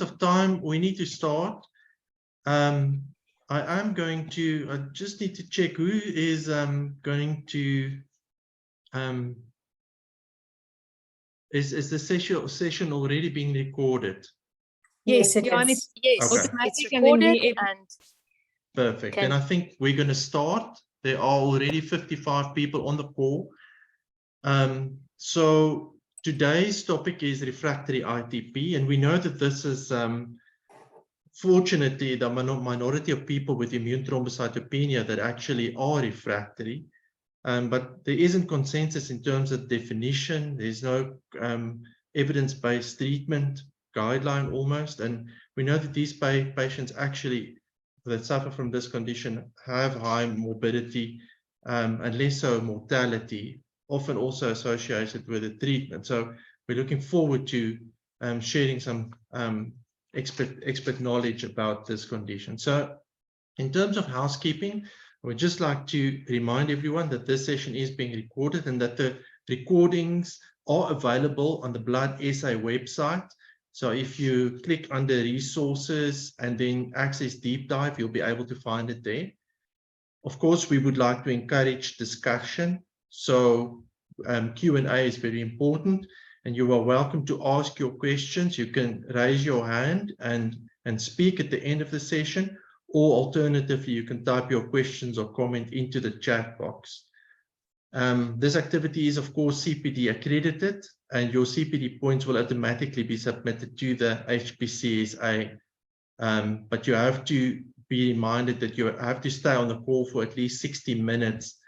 of time, we need to start. I just need to check who is going to, is the session already being recorded? Yes, it Johan, is. Yes, Okay. it's And then recorded we- and Perfect. Then I think we're going to start. There are already 55 people on the call. So today's topic is refractory ITP, and we know that this is fortunately the minority of people with immune thrombocytopenia that actually are refractory. But there isn't consensus in terms of definition. There's no evidence-based treatment guideline almost, and we know that these patients actually that suffer from this condition have high morbidity and less so mortality, often also associated with the treatment. So we're looking forward to sharing some expert knowledge about this condition. So in terms of housekeeping, I would just like to remind everyone that this session is being recorded and that the recordings are available on the Blood SA website. So if you click under resources and then access deep dive, you'll be able to find it there. Of course, we would like to encourage discussion. So Q&A is very important, and you are welcome to ask your questions. You can raise your hand and speak at the end of the session, or alternatively, you can type your questions or comment into the chat box. This activity is, of course, CPD accredited, and your CPD points will automatically be submitted to the HPCSA. But you have to be reminded that you have to stay on the call for at least 60 minutes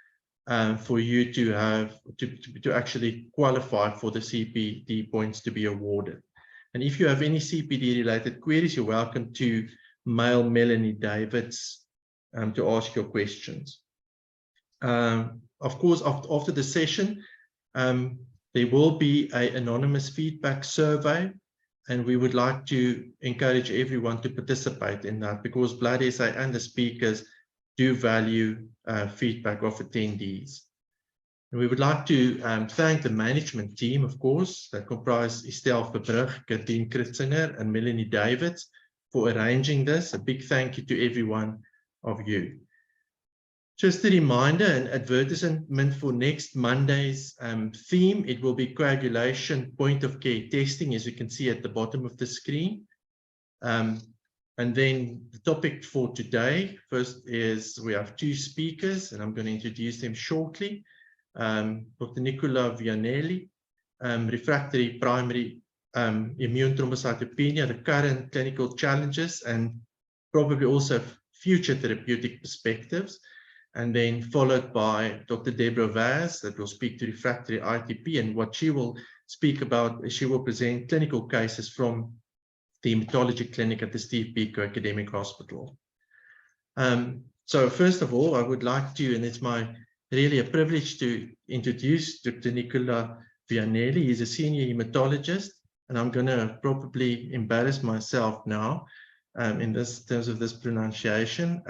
for you to have to actually qualify for the CPD points to be awarded. And if you have any CPD related queries, you're welcome to mail Melanie Davids to ask your questions. Of course, after the session, there will be an anonymous feedback survey, and we would like to encourage everyone to participate in that, because Blood SA and the speakers do value feedback of attendees. And we would like to thank the management team, of course, that comprise Estelle Verbrugge, Kathleen Kritzinger, and Melanie Davids for arranging this. A big thank you to every one of you. Just a reminder, an advertisement for next Monday's theme. It will be coagulation point of care testing, as you can see at the bottom of the screen. And then the topic for today, first is we have two speakers, and I'm going to introduce them shortly. Dr. Nicola Vianelli, refractory primary immune thrombocytopenia, the current clinical challenges, and probably also future therapeutic perspectives. And then followed by Dr. Deborah Vaz, that will speak to refractory ITP, and what she will speak about, she will present clinical cases from the hematology clinic at the Steve Biko Academic Hospital. So first of all, I would like to, and it's really a privilege to introduce Dr. Nicola Vianelli. He's a senior hematologist, and I'm going to probably embarrass myself now in terms of this pronunciation.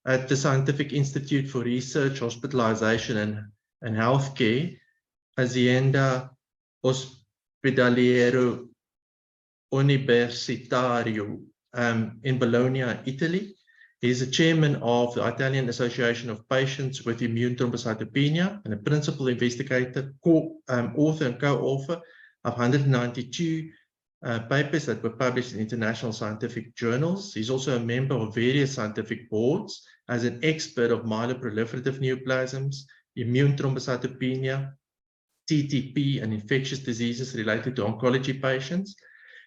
At the Scientific Institute for Research, Hospitalization and Healthcare, Azienda Ospedaliero Universitario in Bologna, Italy. He's the chairman of the Italian Association of Patients with Immune Thrombocytopenia and a principal investigator, author and co-author of 192 papers that were published in international scientific journals. He's also a member of various scientific boards as an expert of myeloproliferative neoplasms, immune thrombocytopenia, TTP, and infectious diseases related to oncology patients.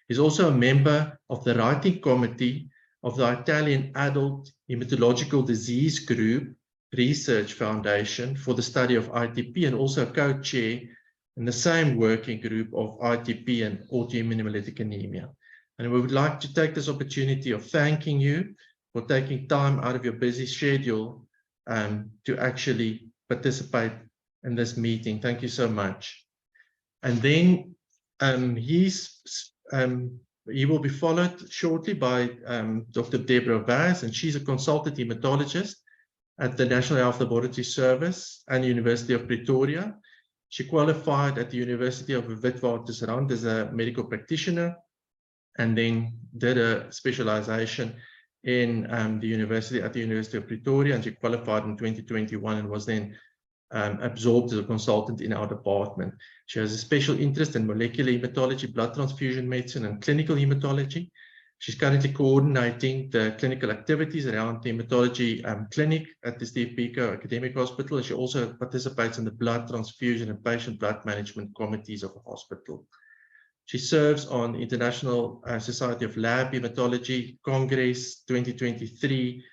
He's also a member of the writing committee of the Italian Adult Hematological Disease Group Research Foundation for the study of ITP, and also co-chair in the same working group of ITP and autoimmune hemolytic anemia. And we would like to take this opportunity of thanking you for taking time out of your busy schedule to actually participate in this meeting. Thank you so much. And then he will be followed shortly by Dr. Deborah Vaz, and she's a consultant hematologist at the National Health Laboratory Service and the University of Pretoria. She qualified at the University of Witwatersrand as a medical practitioner, and then did a specialization in the University of Pretoria, and she qualified in 2021 and was then absorbed as a consultant in our department. She has a special interest in molecular hematology, blood transfusion medicine, and clinical hematology. She's currently coordinating the clinical activities around the hematology clinic at the Steve Biko Academic Hospital, and she also participates in the blood transfusion and patient blood management committees of the hospital. She serves on International Society of Lab Hematology Congress 2023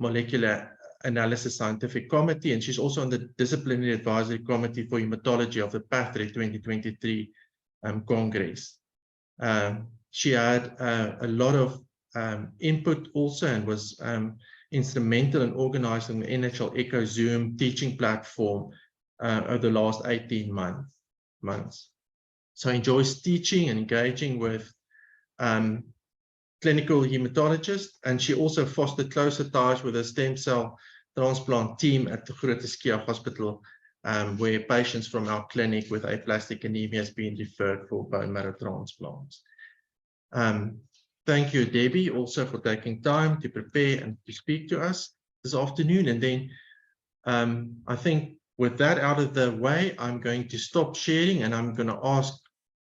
Molecular Analysis Scientific Committee, and she's also on the Disciplinary Advisory Committee for Hematology of the PATHRE 2023 Congress. She had a lot of input also, and was instrumental in organizing the NHL Echo Zoom teaching platform over the last 18 months. So enjoys teaching and engaging with clinical hematologists, and she also fostered closer ties with the stem cell transplant team at the Groote Schuur Hospital, where patients from our clinic with aplastic anemia has been referred for bone marrow transplants. Thank you, Debbie, also for taking time to prepare and to speak to us this afternoon. And then I think with that out of the way, I'm going to stop sharing, and I'm going to ask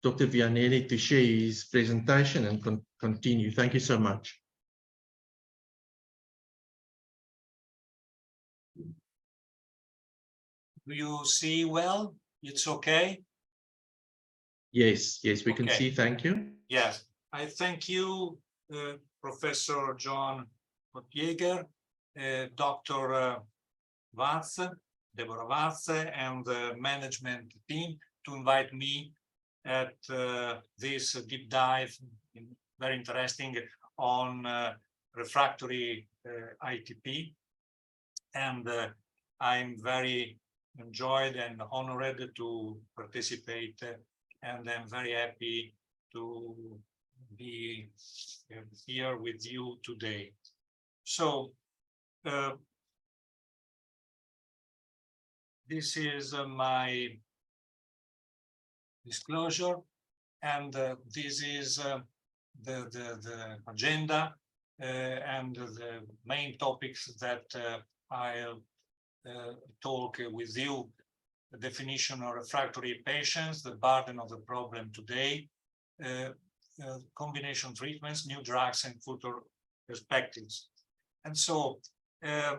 Dr. Vianelli to share his presentation and continue. Thank you so much. Do you see well? It's okay? Yes, we can see. Thank you. Yes, I thank you, Professor John Potjäger, Dr. Watz, Deborah Watz, and the management team to invite me at this deep dive, very interesting, on refractory ITP. And I'm very enjoyed and honored to participate, and I'm very happy to be here with you today. So this is my disclosure, and this is the agenda and the main topics that I'll talk with you: the definition of refractory patients, the burden of the problem today, combination treatments, new drugs, and future perspectives. And so, I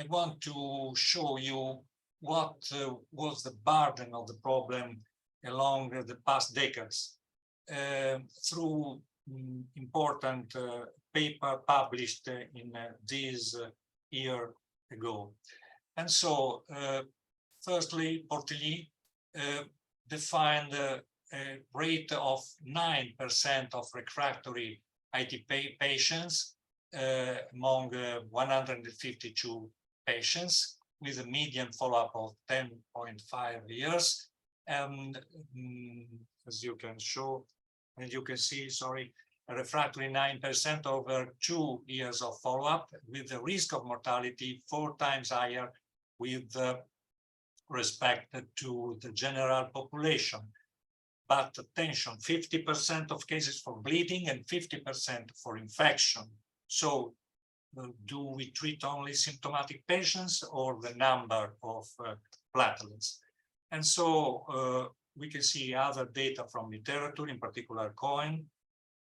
want to show you what was the burden of the problem along the past decades through important paper published in this year ago. And so, firstly, Portelli defined a rate of 9% of refractory ITP patients among 152 patients with a median follow-up of 10.5 years. And as you can see, a refractory 9% over 2 years of follow-up, with the risk of mortality 4 times higher with respect to the general population. But attention, 50% of cases for bleeding and 50% for infection. So do we treat only symptomatic patients or the number of platelets? And so we can see other data from literature, in particular Cohen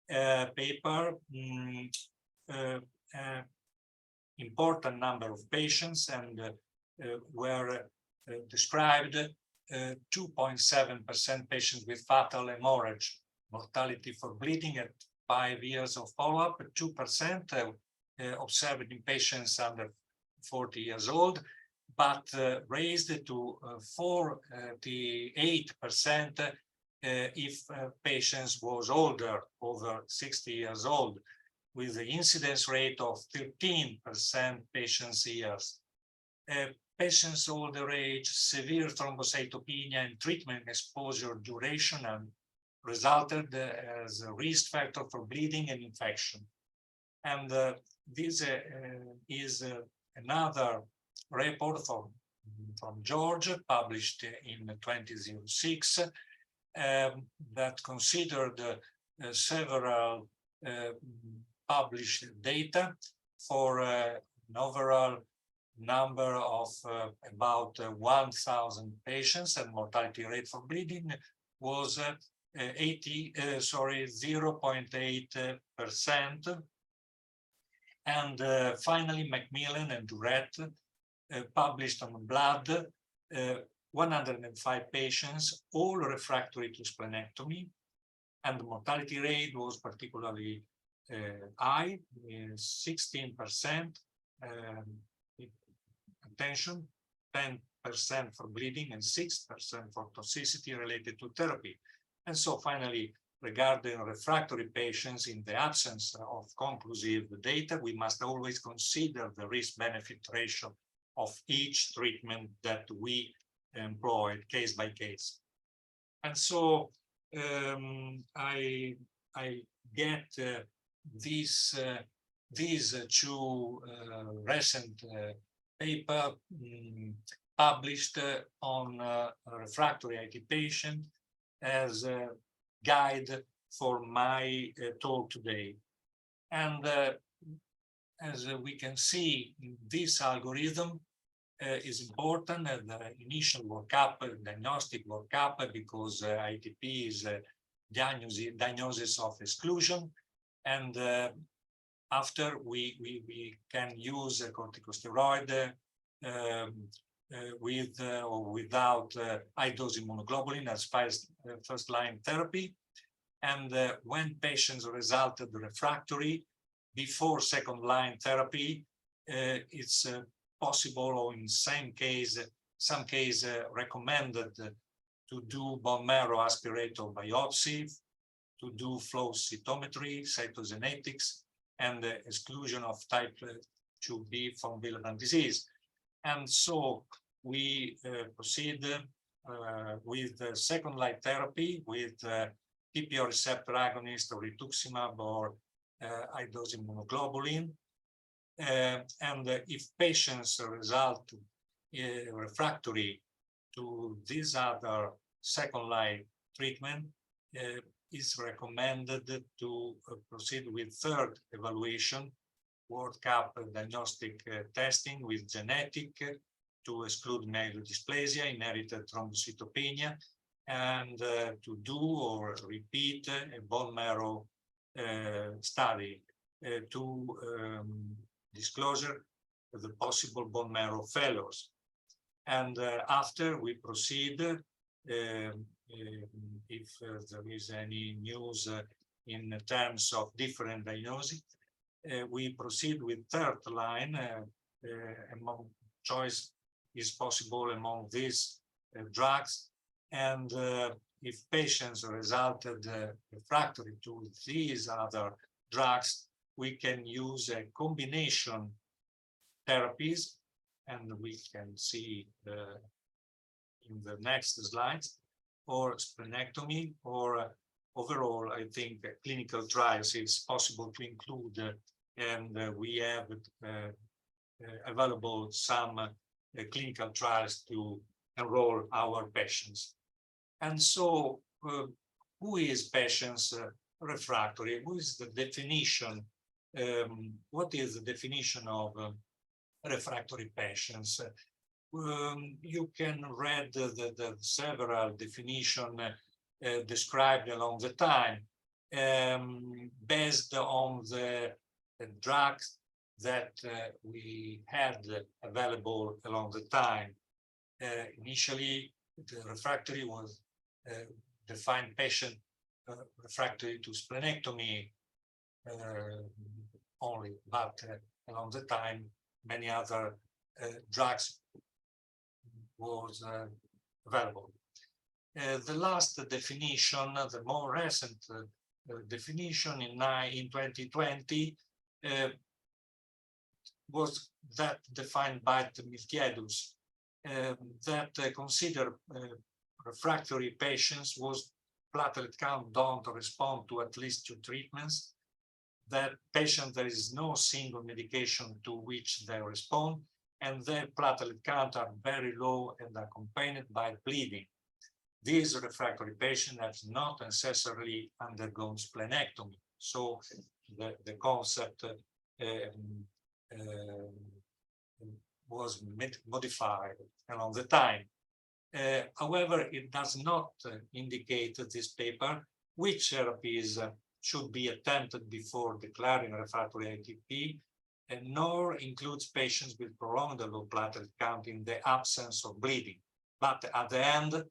paper, important number of patients, and were described 2.7% patients with fatal hemorrhage, mortality for bleeding at 5 years of follow-up, 2% observed in patients under 40 years old, but raised to 48% if patients was older, over 60 years old, with the incidence rate of 13% patients years. Patients older age, severe thrombocytopenia, and treatment exposure duration and resulted as a risk factor for bleeding and infection. And this is another report from from Georgia, published in 2006, that considered several published data for an overall number of about 1,000 patients, and mortality rate for bleeding was 0.8%. And finally, Macmillan and Durrett published on blood 105 patients, all refractory to splenectomy, and the mortality rate was particularly high, 16%. Attention, 10% for bleeding and 6% for toxicity related to therapy. And so finally, regarding refractory patients, in the absence of conclusive data, we must always consider the risk-benefit ratio of each treatment that we employ case by case. And so I get these two recent paper published on a refractory IT patient as a guide for my talk today. And as we can see, this algorithm is important at the initial workup, diagnostic workup, because ITP is a diagnosis of exclusion. And after we can use a corticosteroid with or without high-dose immunoglobulin as first-line therapy. And when patients resulted refractory before second-line therapy, it's possible, or in some case recommended, to do bone marrow aspirator biopsy, to do flow cytometry, cytogenetics, and the exclusion of type 2B von Willebrand disease. And so we proceed with second-line therapy with PPO receptor agonist or rituximab or high-dose immunoglobulin. And if patients result refractory to this other second-line treatment, is recommended to proceed with third evaluation, workup diagnostic testing with genetic to exclude myelodysplasia, inherited thrombocytopenia, and to do or repeat a bone marrow study to disclosure the possible bone marrow failures. And after we proceed, if there is any news in terms of different diagnosis, we proceed with third line. Among choice is possible among these drugs. And if patients resulted refractory to these other drugs, we can use a combination therapies, and we can see in the next slides, or splenectomy, or overall, I think clinical trials is possible to include, and we have available some clinical trials to enroll our patients. And so, who is patients refractory? Who is the definition? What is the definition of refractory patients? You can read the several definitions described along the time, based on the drugs that we had available along the time. Initially, the refractory was defined patient refractory to splenectomy only, but along the time, many other drugs was available. The last definition, the more recent definition in 2020, was that defined by the Miltiadus, that consider refractory patients whose platelet count don't respond to at least 2 treatments, that patient there is no single medication to which they respond, and their platelet count are very low and accompanied by bleeding. These refractory patients have not necessarily undergone splenectomy. So the concept was modified along the time. However, it does not indicate this paper which therapies should be attempted before declaring refractory ITP, and nor includes patients with prolonged low platelet count in the absence of bleeding. But at the end,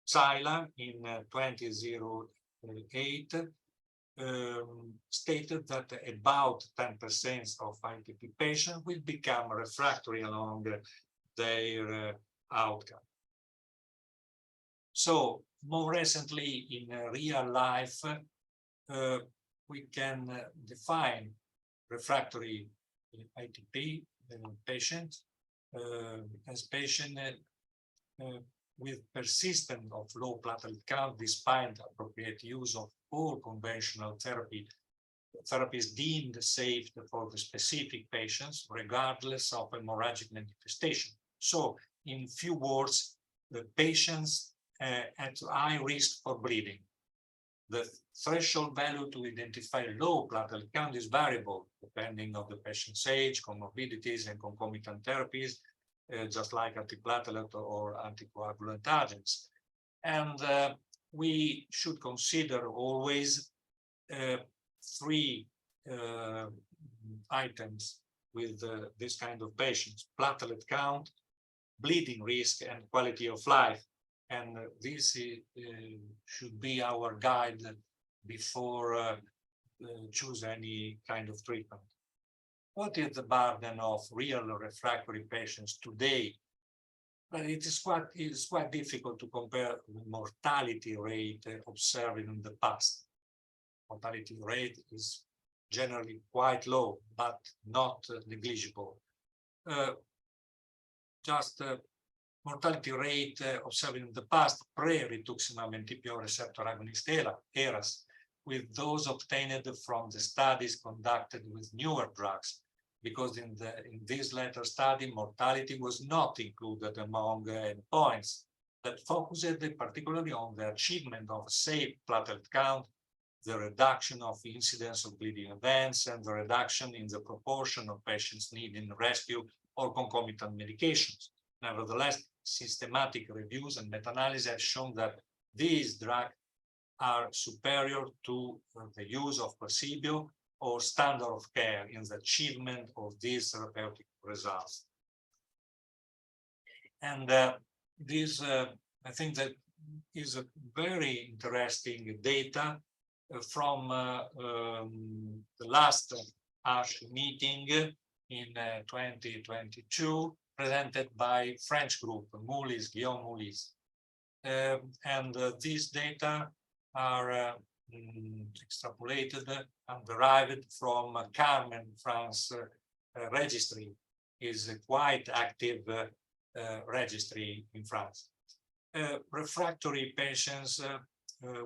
Sila in 2008 stated that about 10% of ITP patients will become refractory along their outcome. So more recently in real life, we can define refractory ITP patient as patient with persistent of low platelet count despite appropriate use of all conventional therapies deemed safe for the specific patients, regardless of hemorrhagic manifestation. So, in few words, the patients at high risk for bleeding. The threshold value to identify low platelet count is variable depending on the patient's age, comorbidities, and concomitant therapies, just like antiplatelet or anticoagulant agents. And we should consider always three items with this kind of patients: platelet count, bleeding risk, and quality of life. And this should be our guide before choose any kind of treatment. What is the burden of real refractory patients today? Well, it is quite difficult to compare the mortality rate observed in the past. Mortality rate is generally quite low, but not negligible. Mortality rate observed in the past pre-rituximab and TPO receptor agonist eras, with those obtained from the studies conducted with newer drugs, because in this latter study, mortality was not included among endpoints that focused particularly on the achievement of safe platelet count, the reduction of incidence of bleeding events, and the reduction in the proportion of patients needing rescue or concomitant medications. Nevertheless, systematic reviews and meta-analysis have shown that these drugs are superior to the use of placebo or standard of care in the achievement of these therapeutic results. And this, I think that is a very interesting data from the last ASH meeting in 2022, presented by French group, Guillaume Moulis. And these data are extrapolated and derived from Carmen France registry, is a quite active registry in France. Refractory patients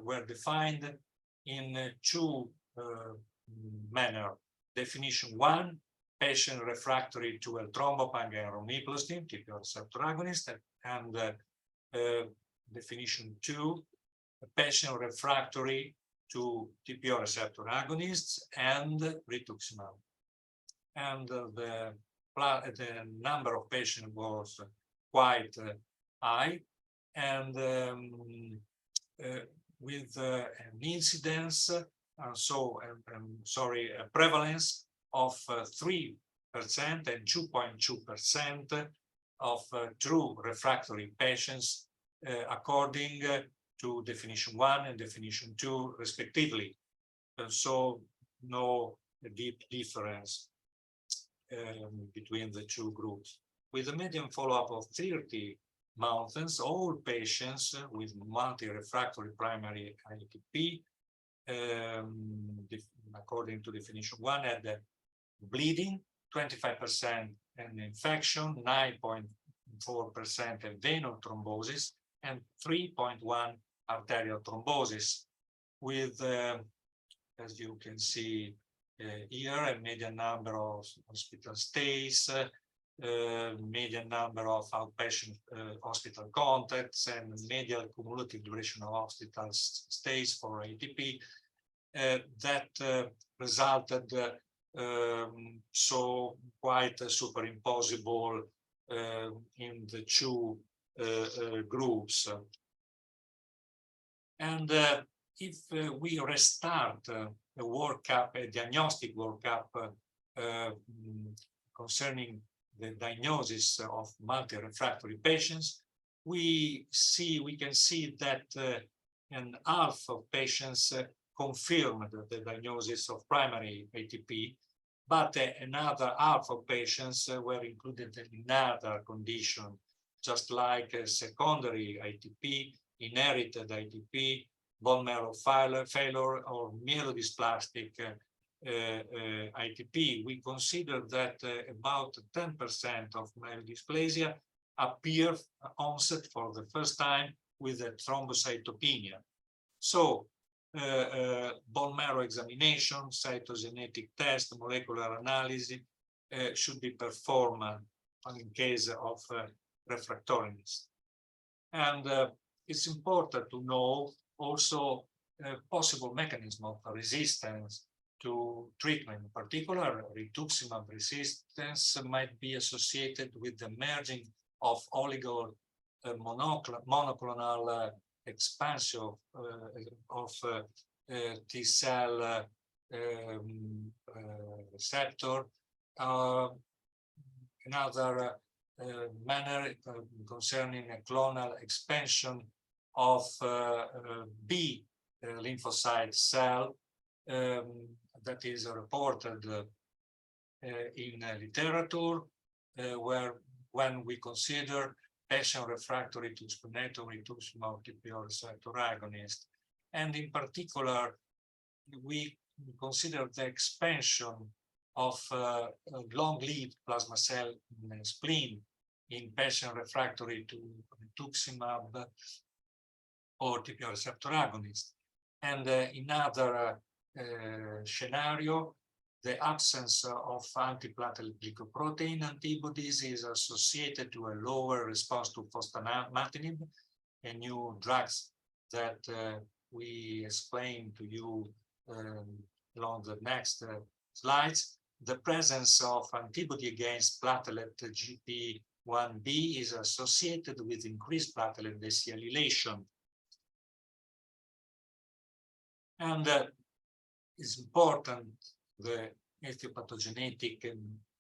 were defined in two manner. Definition one, patient refractory to L-thrombopag and romiplastim, TPO receptor agonist, and definition two, a patient refractory to TPO receptor agonists and rituximab. And the number of patients was quite high, and with an incidence, a prevalence of 3% and 2.2% of true refractory patients, according to definition one and definition two, respectively. And so no deep difference between the two groups. With a median follow-up of 30 months, all patients with multi-refractory primary ITP, according to definition one, had bleeding, 25% and infection, 9.4% and venous thrombosis, and 3.1 arterial thrombosis, with, as you can see year, a median number of hospital stays, median number of outpatient hospital contacts, and median cumulative duration of hospital stays for ATP. That resulted so quite superimposable in the two groups. And if we restart a workup, a diagnostic workup concerning the diagnosis of multi-refractory patients, we can see that an half of patients confirmed the diagnosis of primary ATP, but another half of patients were included in another condition, just like secondary ITP, inherited ITP, bone marrow failure, or myelodysplastic ITP. We consider that about 10% of myelodysplasia appear onset for the first time with a thrombocytopenia. So bone marrow examination, cytogenetic test, molecular analysis should be performed in case of refractoriness. And it's important to know also possible mechanism of resistance to treatment. In particular, rituximab resistance might be associated with the merging of oligo monoclonal expansion of T cell receptor. Another manner concerning a clonal expansion of B lymphocyte cell that is reported in literature, where when we consider patient refractory to splenectomy rituximab TPO receptor agonist, and in particular, we consider the expansion of long-lived plasma cell in the spleen in patient refractory to rituximab or TPO receptor agonist. And in other scenario, the absence of antiplatelet glycoprotein antibodies is associated to a lower response to fostamatinib, a new drugs that we explain to you along the next slides. The presence of antibody against platelet GP1B is associated with increased platelet decyalination. And it's important the ethopathogenetic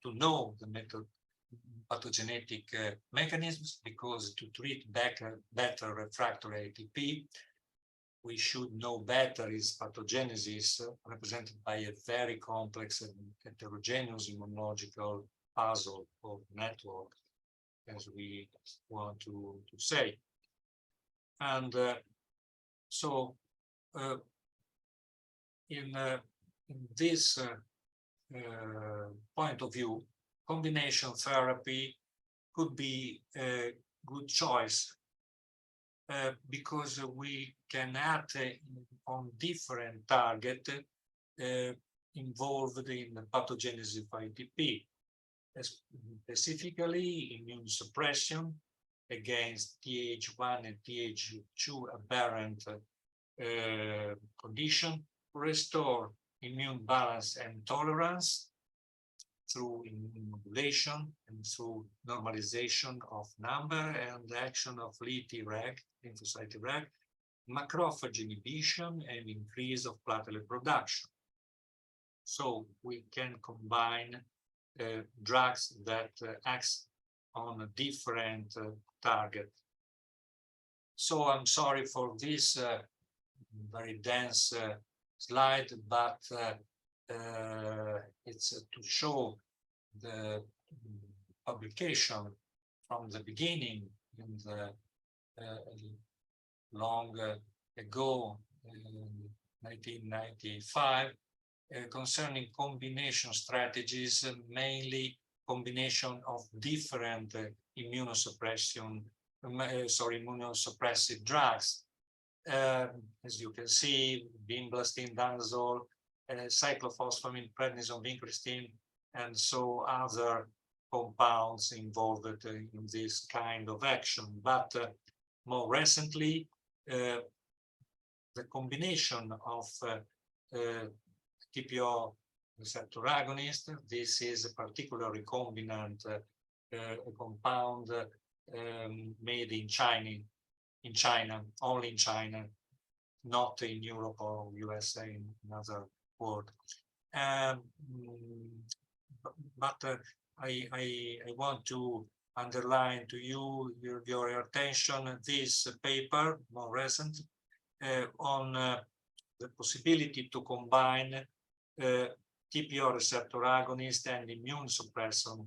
to know the pathogenetic mechanisms, because to treat better refractory ATP, we should know better its pathogenesis, represented by a very complex and heterogeneous immunological puzzle or network, as we want to say. And so in this point of view, combination therapy could be a good choice because we can act on different targets involved in the pathogenesis of ITP, specifically immune suppression against Th1 and Th2 aberrant condition, restore immune balance and tolerance through immune modulation and through normalization of number and action of Treg, lymphocyte Treg, macrophage inhibition, and increase of platelet production. So we can combine drugs that act on a different target. So I'm sorry for this very dense slide, but it's to show the publication from the beginning in the long ago, 1995, concerning combination strategies, mainly combination of different immunosuppressive drugs. As you can see, vinblastine, danazol, cyclophosphamine, prednisone, vincristine, and so other compounds involved in this kind of action. But more recently, the combination of TPO receptor agonist, this is a particularly recombinant compound made in China, only in China, not in Europe or USA, in another world. But I want to underline to you your attention this paper, more recent, on the possibility to combine TPO receptor agonist and immune suppressant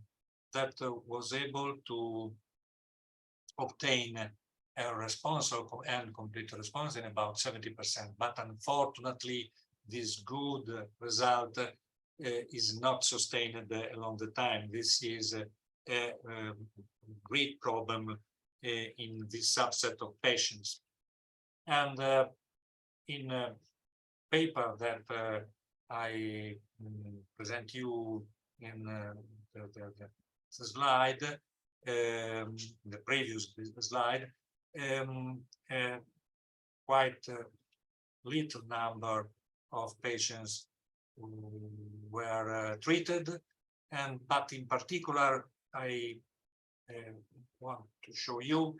that was able to obtain a response and complete response in about 70%. But unfortunately, this good result is not sustained along the time. This is a great problem in this subset of patients. And in a paper that I present you in the slide, the previous slide, quite little number of patients were treated, but in particular, I want to show you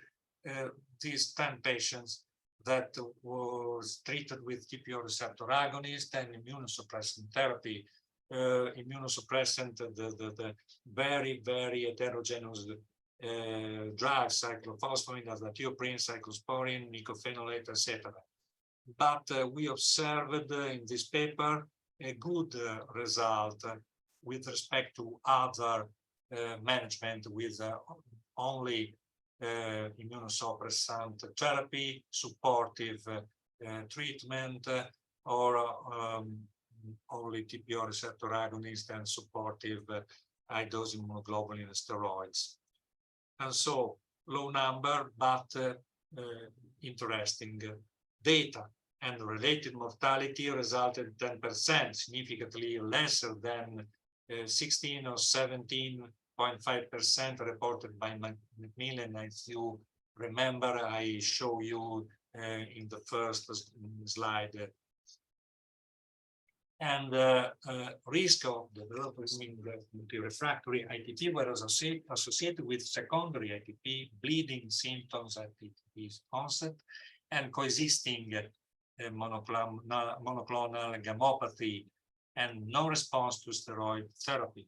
these 10 patients that was treated with TPO receptor agonist and immunosuppressant therapy. Immunosuppressant, the very, very heterogeneous drugs, cyclophosphamide, azathioprine, cyclosporine, mycophenolate, etc. But we observed in this paper a good result with respect to other management with only immunosuppressant therapy, supportive treatment, or only TPO receptor agonist and supportive high-dose immunoglobulin steroids. And so low number, but interesting data. And related mortality resulted 10%, significantly lesser than 16 or 17.5% reported by Macmillan. If you remember, I show you in the first slide. And risk of developing multi-refractory ITP were associated with secondary ITP, bleeding symptoms at ITP's onset, and coexisting monoclonal gammopathy and no response to steroid therapy,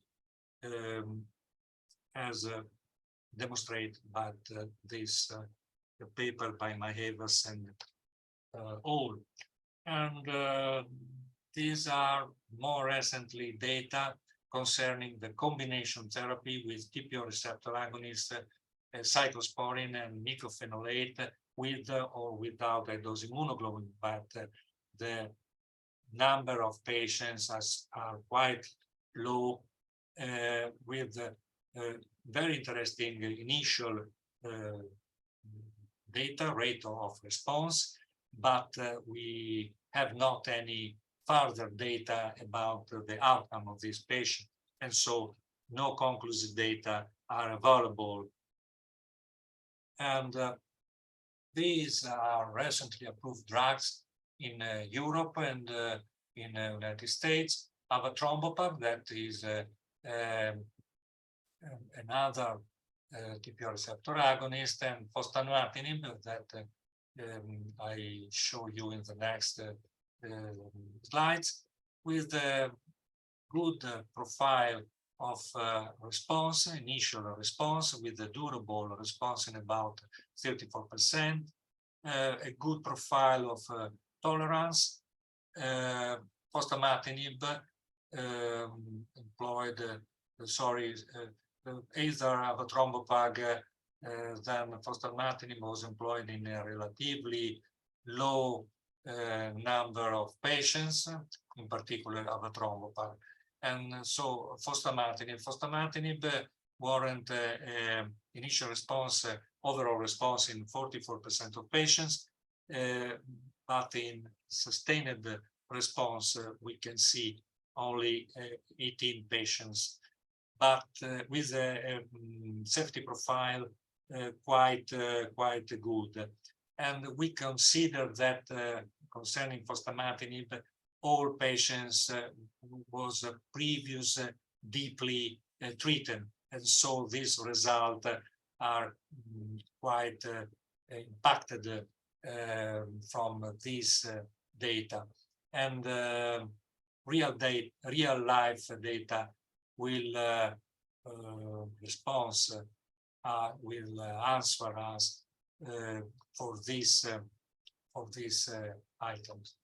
as demonstrated by this paper by Maevas and all. And these are more recently data concerning the combination therapy with TPO receptor agonist, cyclosporine and mycophenolate, with or without high-dose immunoglobulin, but the number of patients are quite low, with very interesting initial data rate of response, but we have not any further data about the outcome of this patient, and so no conclusive data are available. And these are recently approved drugs in Europe and in the United States. Avatrombopag, that is another TPO receptor agonist, and fostamatinib, that I show you in the next slides, with a good profile of response, initial response, with a durable response in about 34%, a good profile of tolerance. Fostamatinib employed, either avatrombopag than fostamatinib was employed in a relatively low number of patients, in particular avatrombopag. And so fostamatinib warrant initial response, overall response in 44% of patients, but in sustained response, we can see only 18 patients, but with a safety profile quite good. And we consider that concerning fostamatinib, all patients was previous deeply treated, and so this result are quite impacted from this data. And real life data will will answer us for these items.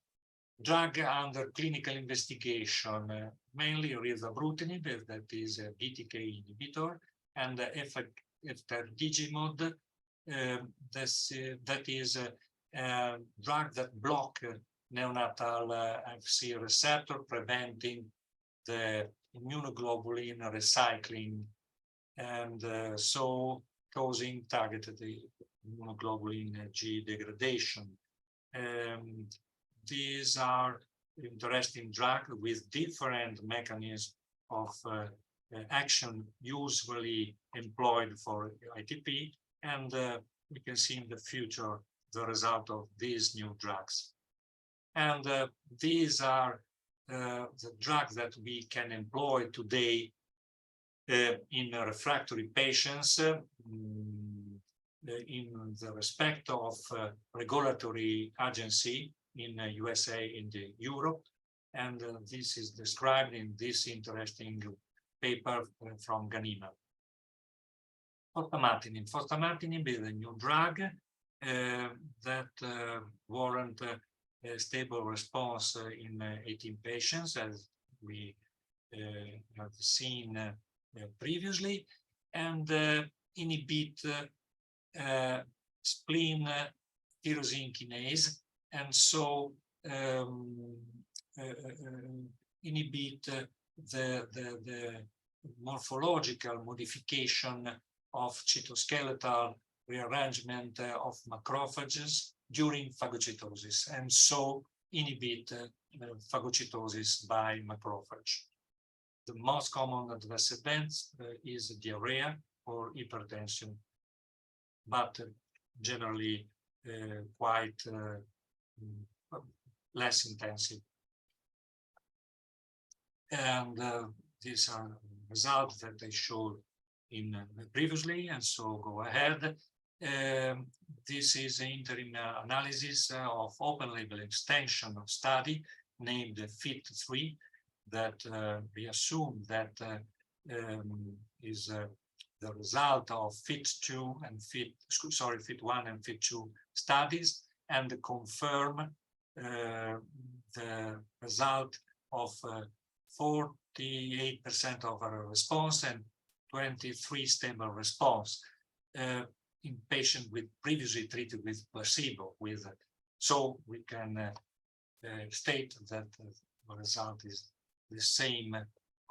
Drug under clinical investigation, mainly rilzabrutinib, that is a BTK inhibitor, and efgartigimod, that is a drug that block neonatal FC receptor, preventing the immunoglobulin recycling, and so causing targeted immunoglobulin G degradation. These are interesting drugs with different mechanisms of action usually employed for ITP, and we can see in the future the result of these new drugs. And these are the drugs that we can employ today in refractory patients in the respect of regulatory agency in USA and Europe. And this is described in this interesting paper from Ganima. Fostamatinib is a new drug that warrant a stable response in 18 patients, as we have seen previously, and inhibit spleen tyrosine kinase, and so inhibit the morphological modification of cytoskeletal rearrangement of macrophages during phagocytosis, and so inhibit phagocytosis by macrophage. The most common adverse events is diarrhea or hypertension, but generally quite less intensive. And these are results that I showed in previously, and so go ahead. This is an interim analysis of open label extension of study named FIT3, that we assume that is the result of FIT2 and FIT1 and FIT2 studies, and confirm the result of 48% of our response and 23 stable response in patients with previously treated with placebo. So we can state that the result is the same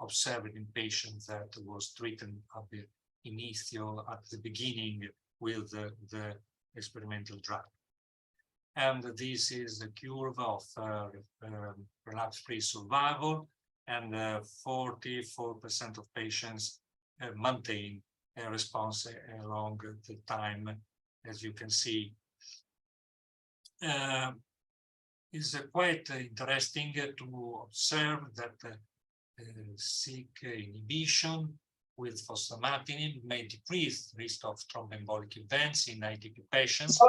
observed in patients that was treated at the beginning with the experimental drug. And this is the curve of relapse-free survival, and 44% of patients maintain a response along the time, as you can see. It's quite interesting to observe that Syk inhibition with fostamatinib may decrease risk of thromboembolic events in ITP patients,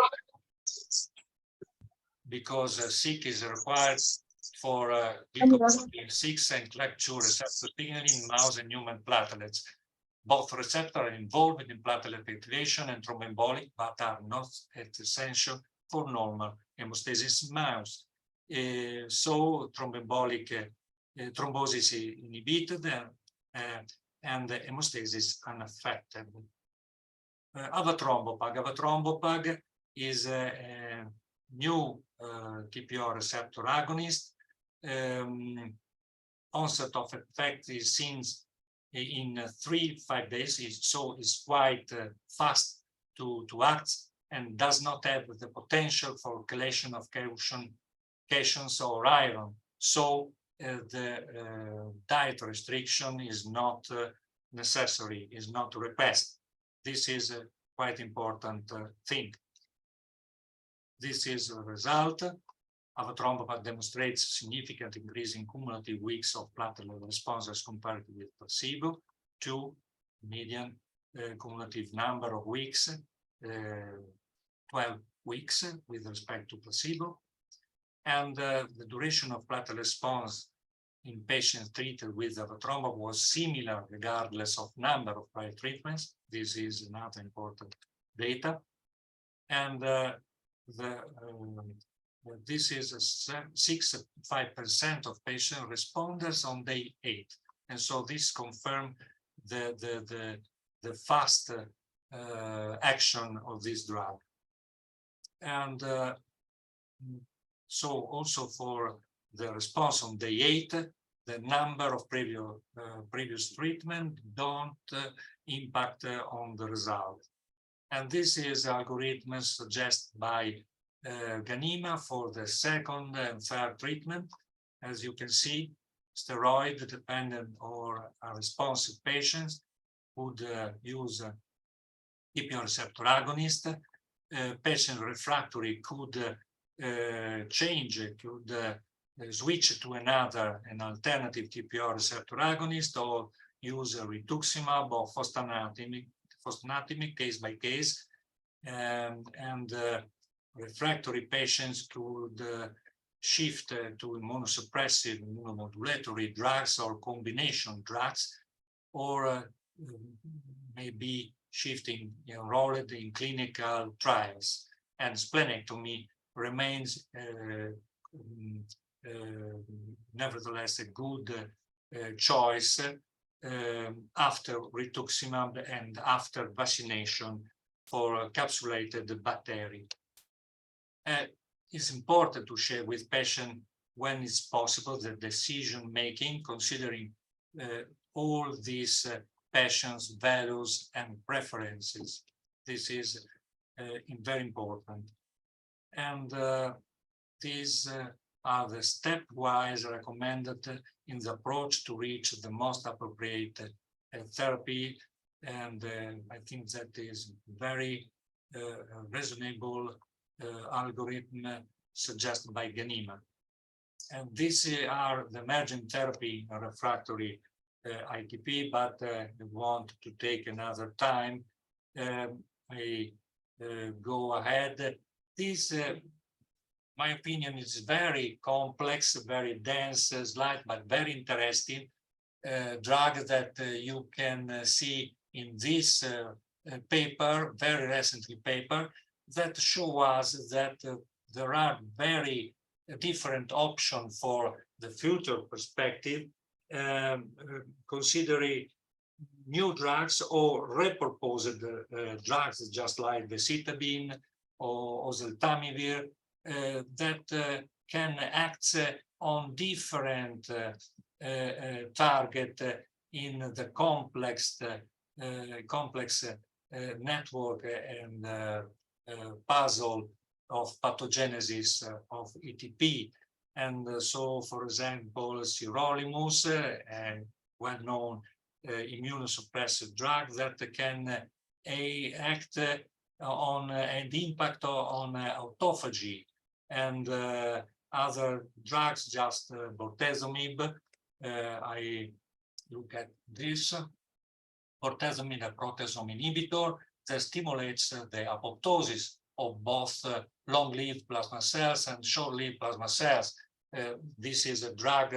because Syk is required for glycoprotein 6 and CLAC2 receptor signaling in mouse and human platelets. Both receptors are involved in platelet activation and thromboembolic, but are not essential for normal hemostasis in mouse. So thromboembolic thrombosis is inhibited and hemostasis unaffected. Avatrombopag is a new TPO receptor agonist. Onset of effect is seen in 3-5 days, so it's quite fast to act, and does not have the potential for chelation of cations or iron. So the diet restriction is not necessary, is not a request. This is a quite important thing. This is a result. Avatrombopag demonstrates significant increase in cumulative weeks of platelet responses compared with placebo, to median cumulative number of weeks, 12 weeks with respect to placebo. And the duration of platelet response in patients treated with avatrombopag was similar regardless of number of prior treatments. This is another important data. And this is 65% of patient responders on day 8. And so this confirmed the fast action of this drug. And so also for the response on day 8, the number of previous treatment don't impact on the result. And this is algorithm suggested by Ganima for the second and third treatment. As you can see, steroid dependent or responsive patients would use TPO receptor agonist. Patient refractory could switch to an alternative TPO receptor agonist, or use rituximab or fostamatinib case by case. And refractory patients could shift to immunosuppressive immunomodulatory drugs or combination drugs, or maybe shifting enrolled in clinical trials. And splenectomy remains nevertheless a good choice after rituximab and after vaccination for capsulated bacteria. It's important to share with patients when it's possible the decision making, considering all these patients' values and preferences. This is very important. And these are the stepwise recommended in the approach to reach the most appropriate therapy. And I think that is very reasonable algorithm suggested by Ganima. And these are the emerging therapy in refractory ITP, but I want to take another time. I go ahead. This, my opinion, is very complex, very dense slide, but very interesting drug that you can see in this paper, very recently paper, that show us that there are very different options for the future perspective, considering new drugs or repurposed drugs, just like the citabine or oseltamivir, that can act on different target in the complex network and puzzle of pathogenesis of ETP. And so, for example, sirolimus, a well-known immunosuppressive drug that can act on and impact on autophagy, and other drugs, just bortezomib. I look at this. Bortezomib, a proteasome inhibitor that stimulates the apoptosis of both long-lived plasma cells and short-lived plasma cells. This is a drug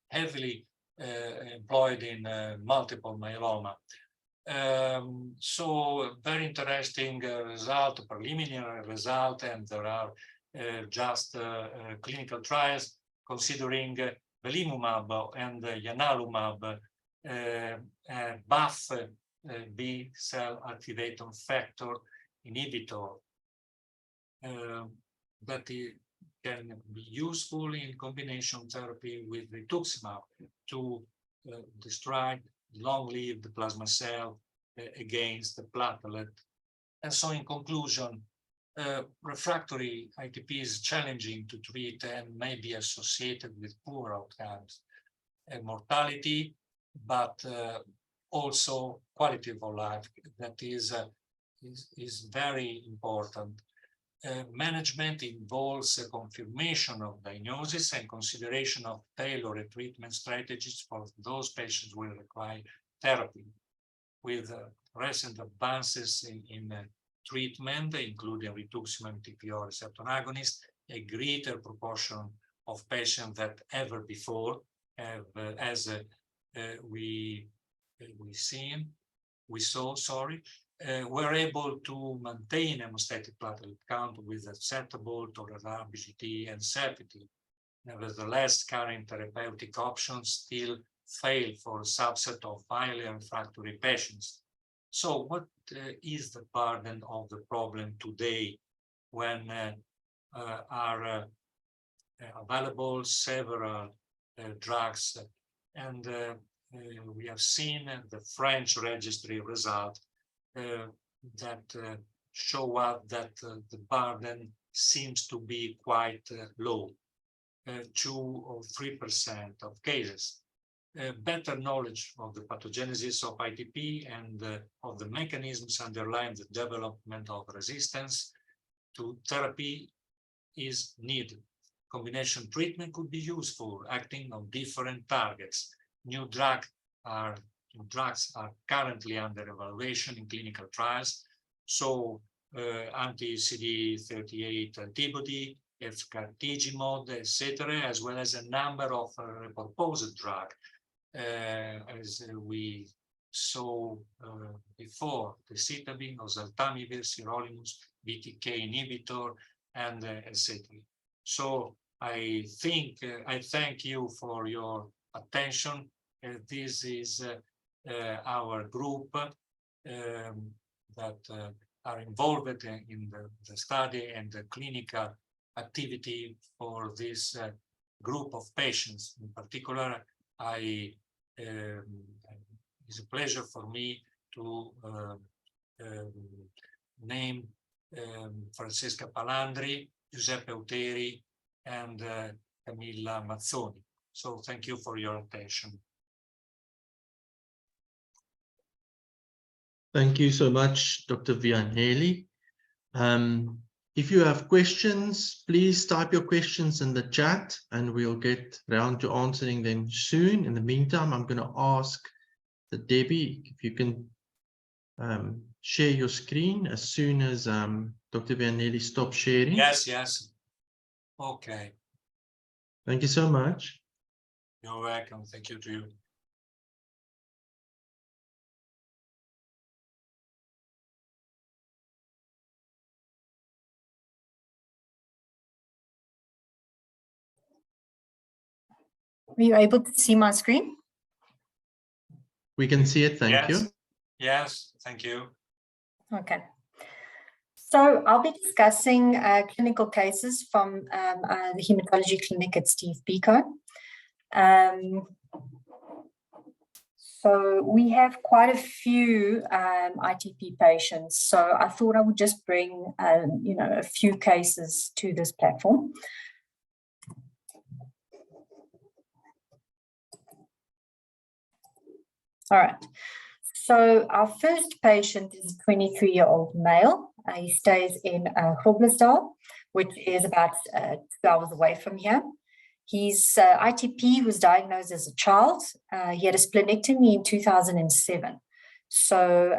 heavily employed in multiple myeloma. So very interesting result, preliminary result, and there are just clinical trials considering belimumab and ianalumab, BAFF, B cell activator factor inhibitor, that it can be useful in combination therapy with rituximab to destroy long-lived plasma cell against the platelet. And so in conclusion, refractory ITP is challenging to treat and may be associated with poor outcomes and mortality, but also quality of life. That is very important. Management involves a confirmation of diagnosis and consideration of tailored treatment strategies for those patients who will require therapy. With recent advances in treatment, including rituximab TPO receptor agonist, a greater proportion of patients than ever before have, we saw, were able to maintain hemostatic platelet count with acceptable tolerability and safety. Nevertheless, current therapeutic options still fail for a subset of highly refractory patients. So what is the burden of the problem today when are available several drugs? And we have seen the French registry result that show us that the burden seems to be quite low, 2 or 3% of cases. Better knowledge of the pathogenesis of ITP and of the mechanisms underlying the development of resistance to therapy is needed. Combination treatment could be useful, acting on different targets. New drugs are currently under evaluation in clinical trials. So anti-CD38 antibody, efgartigimod, etc., as well as a number of proposed drugs. As we saw before, the citabine, oseltamivir, sirolimus, BTK inhibitor, and etc. So I thank you for your attention. This is our group that are involved in the study and the clinical activity for this group of patients. In particular, it's a pleasure for me to name Francesca Palandri, Giuseppe Auteri, and Camilla Mazzoni. So thank you for your attention. Thank you so much, Dr. Vianelli. If you have questions, please type your questions in the chat and we'll get around to answering them soon. In the meantime, I'm going to ask Debbie if you can share your screen as soon as Dr. Vianelli stops sharing. Yes. Okay. Thank you so much. You're welcome. Thank you to you. Are you able to see my screen? We can see it, thank you. Yes, thank you. Okay. So I'll be discussing clinical cases from the hematology clinic at Steve Biko. So we have quite a few ITP patients. So I thought I would just bring, a few cases to this platform. All right. So our first patient is a 23-year-old male. He stays in Groblersdal, which is about 2 hours away from here. His ITP was diagnosed as a child. He had a splenectomy in 2007. So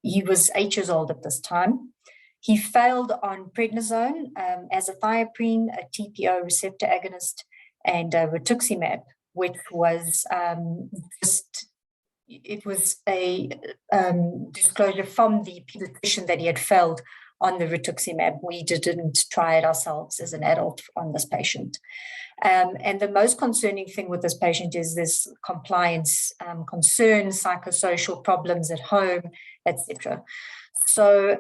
he was 8 years old at this time. He failed on prednisone, azathioprine, a TPO receptor agonist, and rituximab, which was it was a disclosure from the pediatrician that he had failed on the rituximab. We didn't try it ourselves as an adult on this patient. And the most concerning thing with this patient is this compliance concerns, psychosocial problems at home, etc. So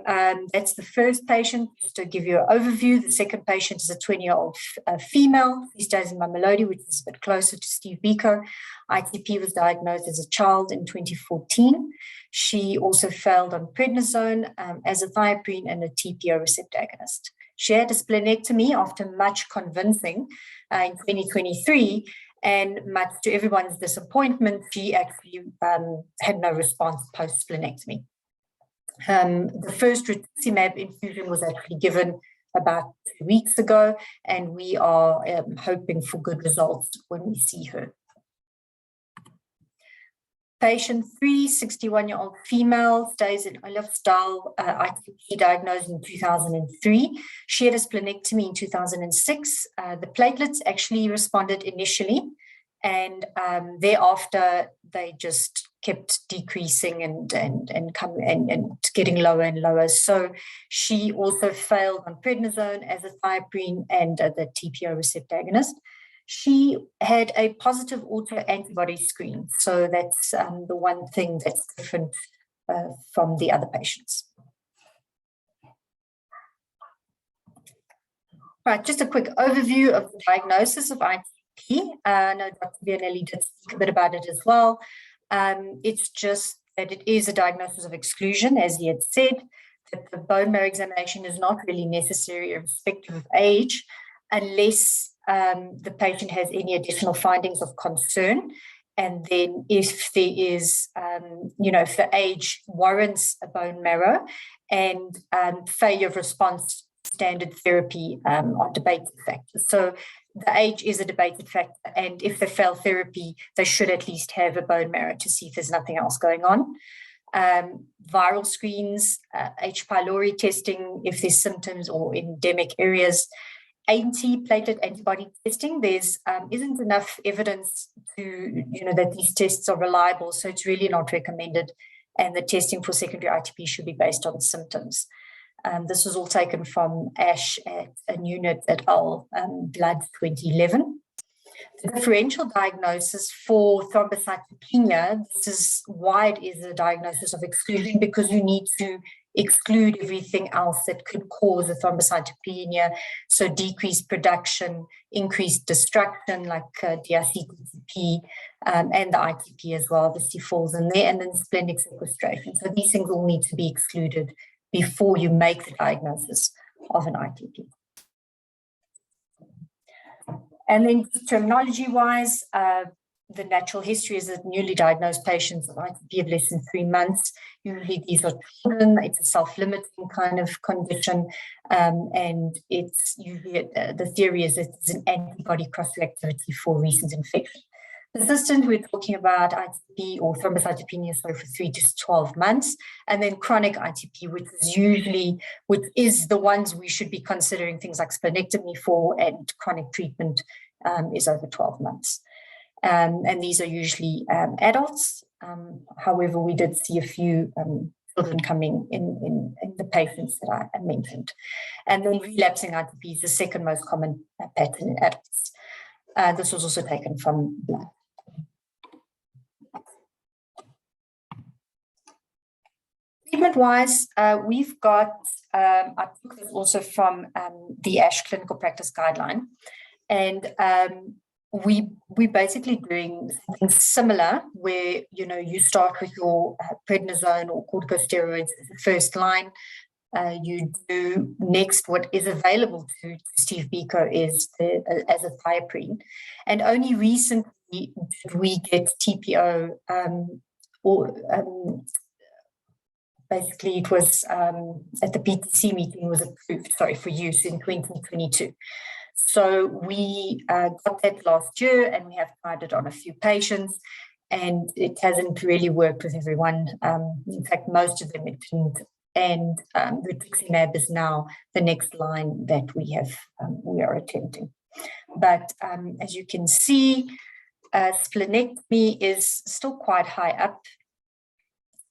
that's the first patient. Just to give you an overview, the second patient is a 20-year-old female. She stays in Mamelodi, which is a bit closer to Steve Biko. ITP was diagnosed as a child in 2014. She also failed on prednisone, azathioprine, and a TPO receptor agonist. She had a splenectomy after much convincing in 2023, and much to everyone's disappointment, she actually had no response post-splenectomy. The first rituximab infusion was actually given about 2 weeks ago, and we are hoping for good results when we see her. Patient 3, 61-year-old female, stays in Olofsdal, ITP, diagnosed in 2003. She had a splenectomy in 2006. The platelets actually responded initially, and thereafter they just kept decreasing and getting lower and lower. So she also failed on prednisone, azathioprine, and the TPO receptor agonist. She had a positive autoantibody screen, so that's the one thing that's different from the other patients. Right, just a quick overview of the diagnosis of ITP. I know Dr. Bianelli did speak a bit about it as well. It's just that it is a diagnosis of exclusion, as he had said, that the bone marrow examination is not really necessary irrespective of age, unless the patient has any additional findings of concern. And then if there is, if the age warrants a bone marrow and failure of response standard therapy are debated factors. So the age is a debated factor, and if they fail therapy, they should at least have a bone marrow to see if there's nothing else going on. Viral screens, H. pylori testing, if there's symptoms or endemic areas, anti-platelet antibody testing, there's isn't enough evidence to, that these tests are reliable, so it's really not recommended, and the testing for secondary ITP should be based on symptoms. This was all taken from Ash at Nunez et al. Blood 2011. The differential diagnosis for thrombocytopenia, this is why it is a diagnosis of exclusion, because you need to exclude everything else that could cause a thrombocytopenia, so decreased production, increased destruction like DIC-TTP, and the ITP as well obviously falls in there, and then splenic sequestration. So these things all need to be excluded before you make the diagnosis of an ITP. And then terminology-wise, the natural history is that newly diagnosed patients of ITP of less than 3 months, usually these are children, it's a self-limiting kind of condition, and it's usually, the theory is it's an antibody cross-reactivity for recent infection. Persistent, we're talking about ITP or thrombocytopenia for 3 to 12 months, and then chronic ITP, which is the ones we should be considering things like splenectomy for, and chronic treatment is over 12 months. And these are usually adults. However, we did see a few children coming in the patients that I mentioned. And then relapsing ITP is the second most common pattern in adults. This was also taken from blood. Treatment-wise, we've got, I took this also from the ASH clinical practice guideline, and we're basically doing something similar where, you start with your prednisone or corticosteroids as the first line. You do next what is available to Steve Biko is azathioprine, and only recently did we get TPO basically it was at the PTC meeting was approved, for use in 2022. So we got that last year, and we have tried it on a few patients, and it hasn't really worked with everyone. In fact, most of them it didn't. And rituximab is now the next line that we are attempting. But as you can see, splenectomy is still quite high up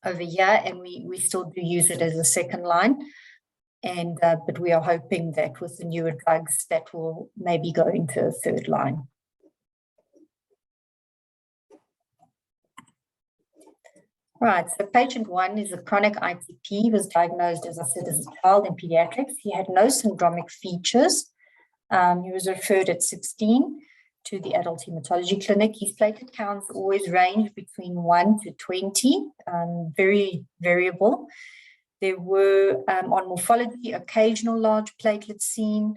over here, and we still do use it as a second line. And but we are hoping that with the newer drugs that will maybe go into a third line. Right, so patient 1 is a chronic ITP. He was diagnosed, as I said, as a child in pediatrics. He had no syndromic features. He was referred at 16 to the adult hematology clinic. His platelet counts always range between 1 to 20, very variable. There were, on morphology, occasional large platelets seen.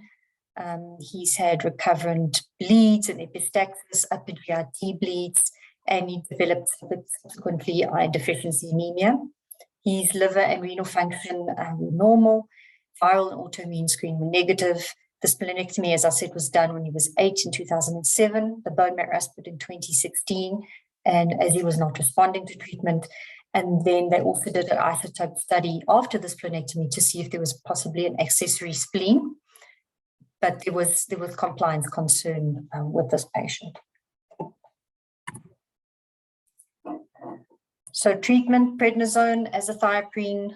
He's had recurrent bleeds and epistaxis, upper GIT bleeds, and he developed subsequently iron deficiency anemia. His liver and renal function were normal. Viral and autoimmune screen were negative. The splenectomy, as I said, was done when he was 8 in 2007, the bone marrow aspirate in 2016, and as he was not responding to treatment. And then they also did an isotope study after the splenectomy to see if there was possibly an accessory spleen, but there was compliance concern with this patient. So treatment, prednisone, azathioprine.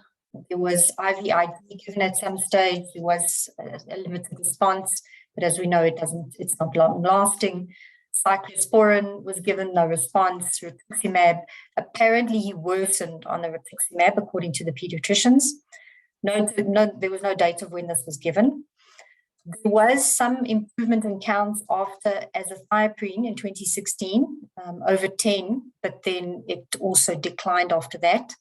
There was IVIG given at some stage. There was a limited response, but as we know, it's not long lasting. Cyclosporin was given, no response. Rituximab, apparently he worsened on the rituximab according to the pediatricians. There was no date of when this was given. There was some improvement in counts after azathioprine in 2016, over 10, but then it also declined after that.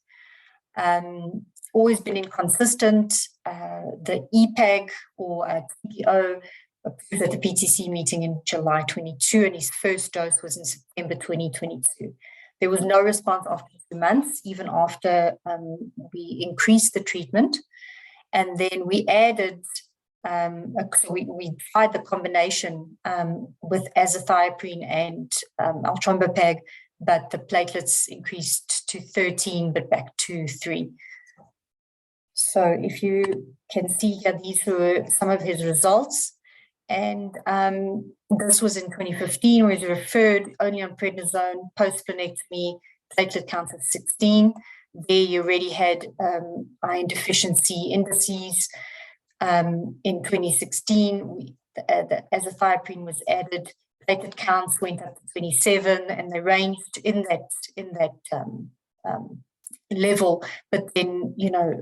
Always been inconsistent. The EPAG or TPO approved at the PTC meeting in July 22, and his first dose was in September 2022. There was no response after 2 months, even after we increased the treatment. And then we added, so we tried the combination with azathioprine and altrombopag, but the platelets increased to 13, but back to 3. So if you can see here, these were some of his results. And this was in 2015, where he was referred only on prednisone, post-splenectomy, platelet count of 16. There you already had iron deficiency indices. In 2016, the azathioprine was added, platelet counts went up to 27, and they ranged in that level. But then,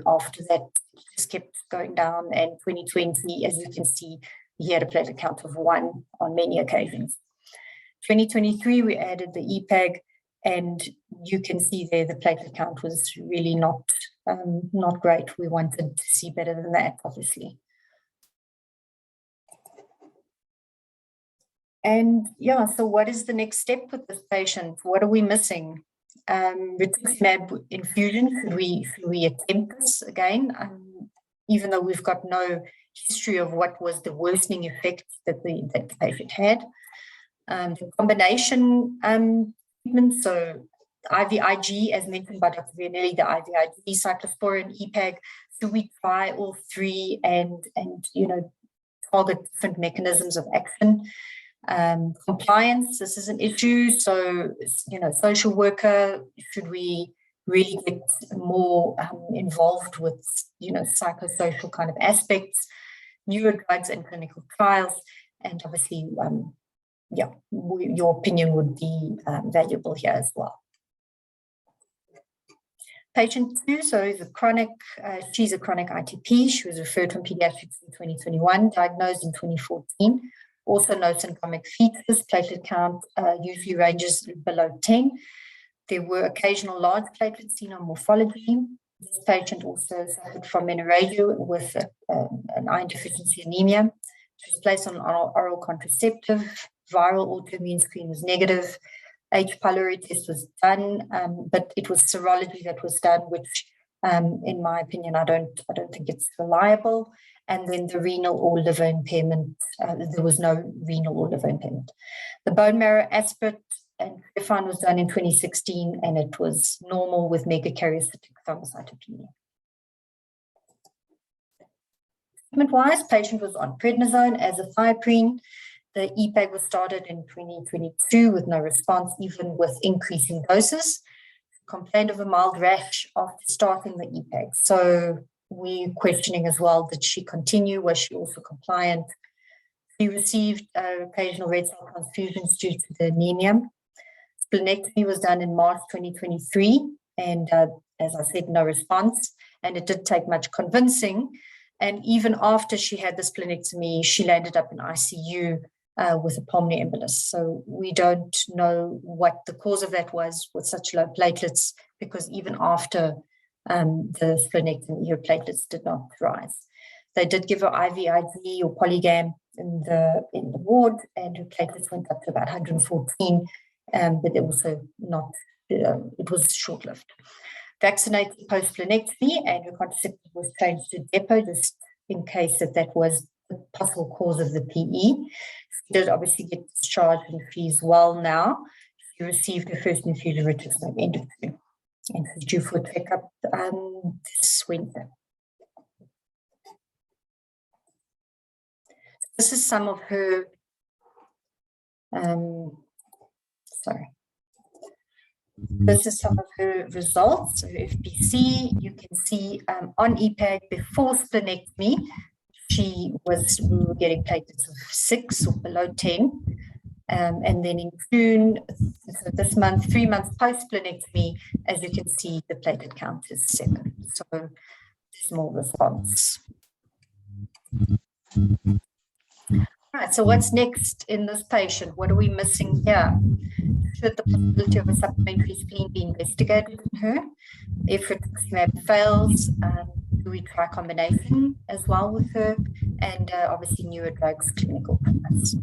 after that, it just kept going down. And 2020, as you can see, he had a platelet count of 1 on many occasions. 2023, we added the EPAG, and you can see there the platelet count was really not great. We wanted to see better than that, obviously. And yeah, so what is the next step with this patient? What are we missing? Rituximab infusion, should we attempt this again? Even though we've got no history of what was the worsening effect that the patient had. The combination treatment, so IVIG, as mentioned by Dr. Vianelli, the IVIG, cyclosporin, EPAG, so we try all 3 and target different mechanisms of action. Compliance, this is an issue. So, social worker, should we really get more involved with, psychosocial kind of aspects, neurodrugs and clinical trials, and obviously, your opinion would be valuable here as well. Patient 2, so she's a chronic ITP. She was referred from pediatrics in 2021, diagnosed in 2014. Also no syndromic features, platelet count usually ranges below 10. There were occasional large platelets seen on morphology. This patient also suffered from menorrhagia with an iron deficiency anemia. She was placed on oral contraceptive. Viral autoimmune screen was negative. H. pylori test was done, but it was serology that was done, which, in my opinion, I don't think it's reliable. And then the renal or liver impairment, there was no renal or liver impairment. The bone marrow aspirate and refine was done in 2016, and it was normal with megakaryocytic thrombocytopenia. Treatment-wise, patient was on prednisone, azathioprine. The EPAG was started in 2022 with no response, even with increasing doses. Complained of a mild rash after starting the EPAG. So we're questioning as well, did she continue? Was she also compliant? She received occasional red cell transfusions due to the anemia. Splenectomy was done in March 2023. and as I said, no response. And it did take much convincing. And even after she had the splenectomy, she landed up in ICU with a pulmonary embolus. So we don't know what the cause of that was with such low platelets, because even after the splenectomy, her platelets did not rise. They did give her IVIG or Polygam in the ward, and her platelets went up to about 114, but it also not, it was short-lived. Vaccinated post-splenectomy, and her contraceptive was changed to depot, just in case that was the possible cause of the PE. She did obviously get discharged and she's well now. She received her first infusion rituximab end of June, and she's due for a checkup this Wednesday. This is some of her, this is some of her results, her FPC. You can see on EPAG before splenectomy, we were getting platelets of 6 or below 10. And then in June, so this month, 3 months post splenectomy, as you can see, the platelet count is 7. So there's more response. Right, so what's next in this patient? What are we missing here? Should the possibility of a supplementary spleen be investigated in her? If rituximab fails, do we try combination as well with her? And obviously newer drugs, clinical trials.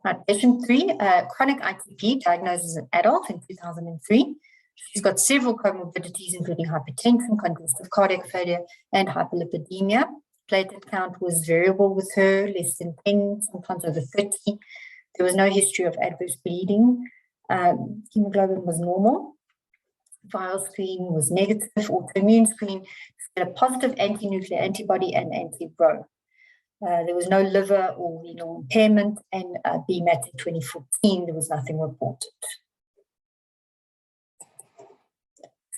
Right, patient 3, chronic ITP, diagnosed as an adult in 2003. She's got several comorbidities, including hypertension, congestive cardiac failure, and hyperlipidemia. Platelet count was variable with her, less than 10, sometimes over 30. There was no history of adverse bleeding. Hemoglobin was normal. Viral screen was negative. Autoimmune screen had a positive anti-nuclear antibody and anti-Bro. There was no liver or renal impairment, and BMAT in 2014, there was nothing reported.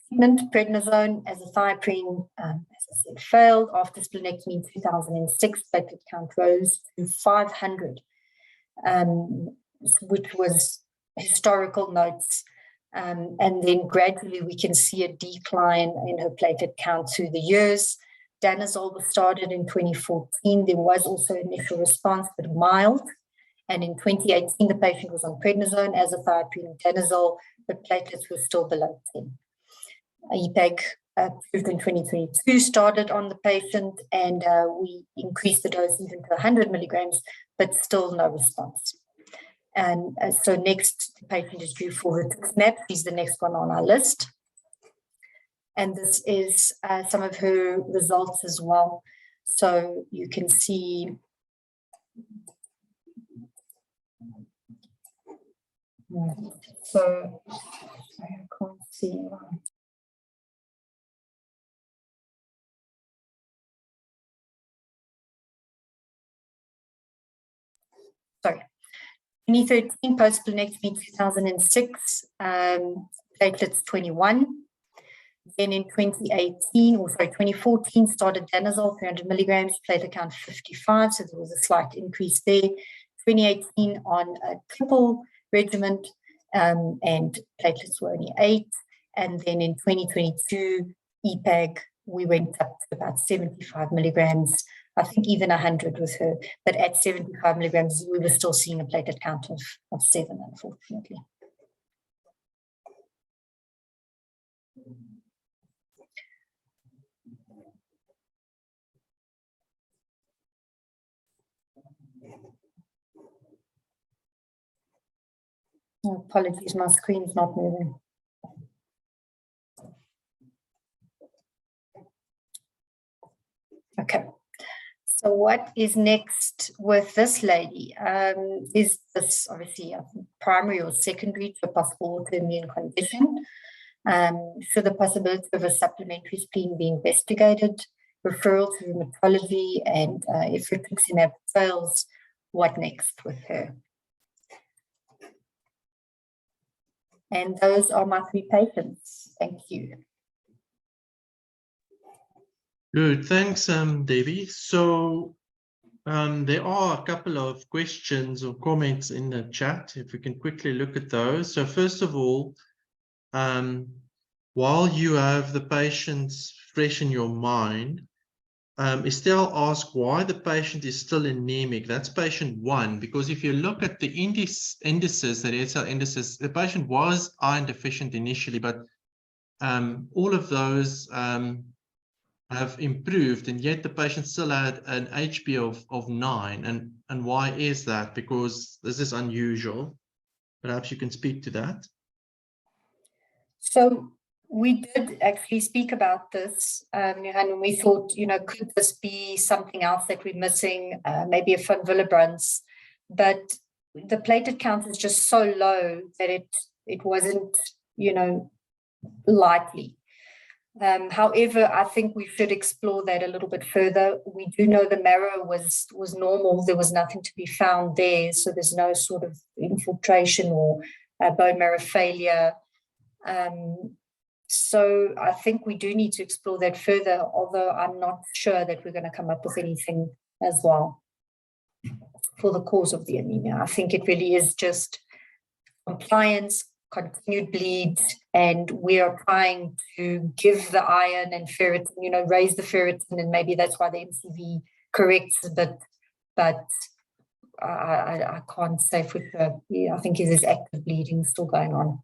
Treatment, prednisone as a thiopurine, as I said, failed after splenectomy in 2006. Platelet count rose to 500, which was historical notes. And then gradually we can see a decline in her platelet count through the years. Danazol was started in 2014. There was also initial response, but mild. And in 2018, the patient was on prednisone as a thiopurine danazol, but platelets were still below 10. EPAG approved in 2022 started on the patient, and we increased the dose even to 100 milligrams, but still no response. And so next, the patient is due for rituximab. She's the next one on our list. And this is some of her results as well. So you can see so I can't see. Sorry. 2013 post-splenectomy, 2006, platelets 21. Then in 2014, started danazol, 300 milligrams, platelet count 55, so there was a slight increase there. 2018 on a triple regimen, and platelets were only 8. And then in 2022, EPAG, we went up to about 75 milligrams, I think even 100 with her, but at 75 milligrams, we were still seeing a platelet count of 7, unfortunately. Apologies, my screen's not moving. Okay. So what is next with this lady? Is this obviously a primary or secondary to a possible autoimmune condition? Should the possibility of a supplementary spleen be investigated? Referral to rheumatology, and if rituximab fails, what next with her? And those are my 3 patients. Thank you. Good, thanks, Debbie. So There are a couple of questions or comments in the chat, if we can quickly look at those. So first of all, while you have the patients fresh in your mind, Estelle asked why the patient is still anemic. That's patient 1, because if you look at the indices, the red cell indices, the patient was iron deficient initially, but all of those have improved, and yet the patient still had an HB of 9. And why is that? Because this is unusual. Perhaps you can speak to that. So we did actually speak about this, and we thought, could this be something else that we're missing, maybe a von Willebrand's, but the platelet count is just so low that it wasn't, likely. However, I think we should explore that a little bit further. We do know the marrow was normal. There was nothing to be found there. So there's no sort of infiltration or bone marrow failure. So I think we do need to explore that further, although I'm not sure that we're going to come up with anything as well for the cause of the anemia. I think it really is just compliance, continued bleeds, and we are trying to give the iron and ferritin, raise the ferritin, and maybe that's why the MCV corrects a bit, but I can't say for sure. Yeah, I think there's active bleeding still going on.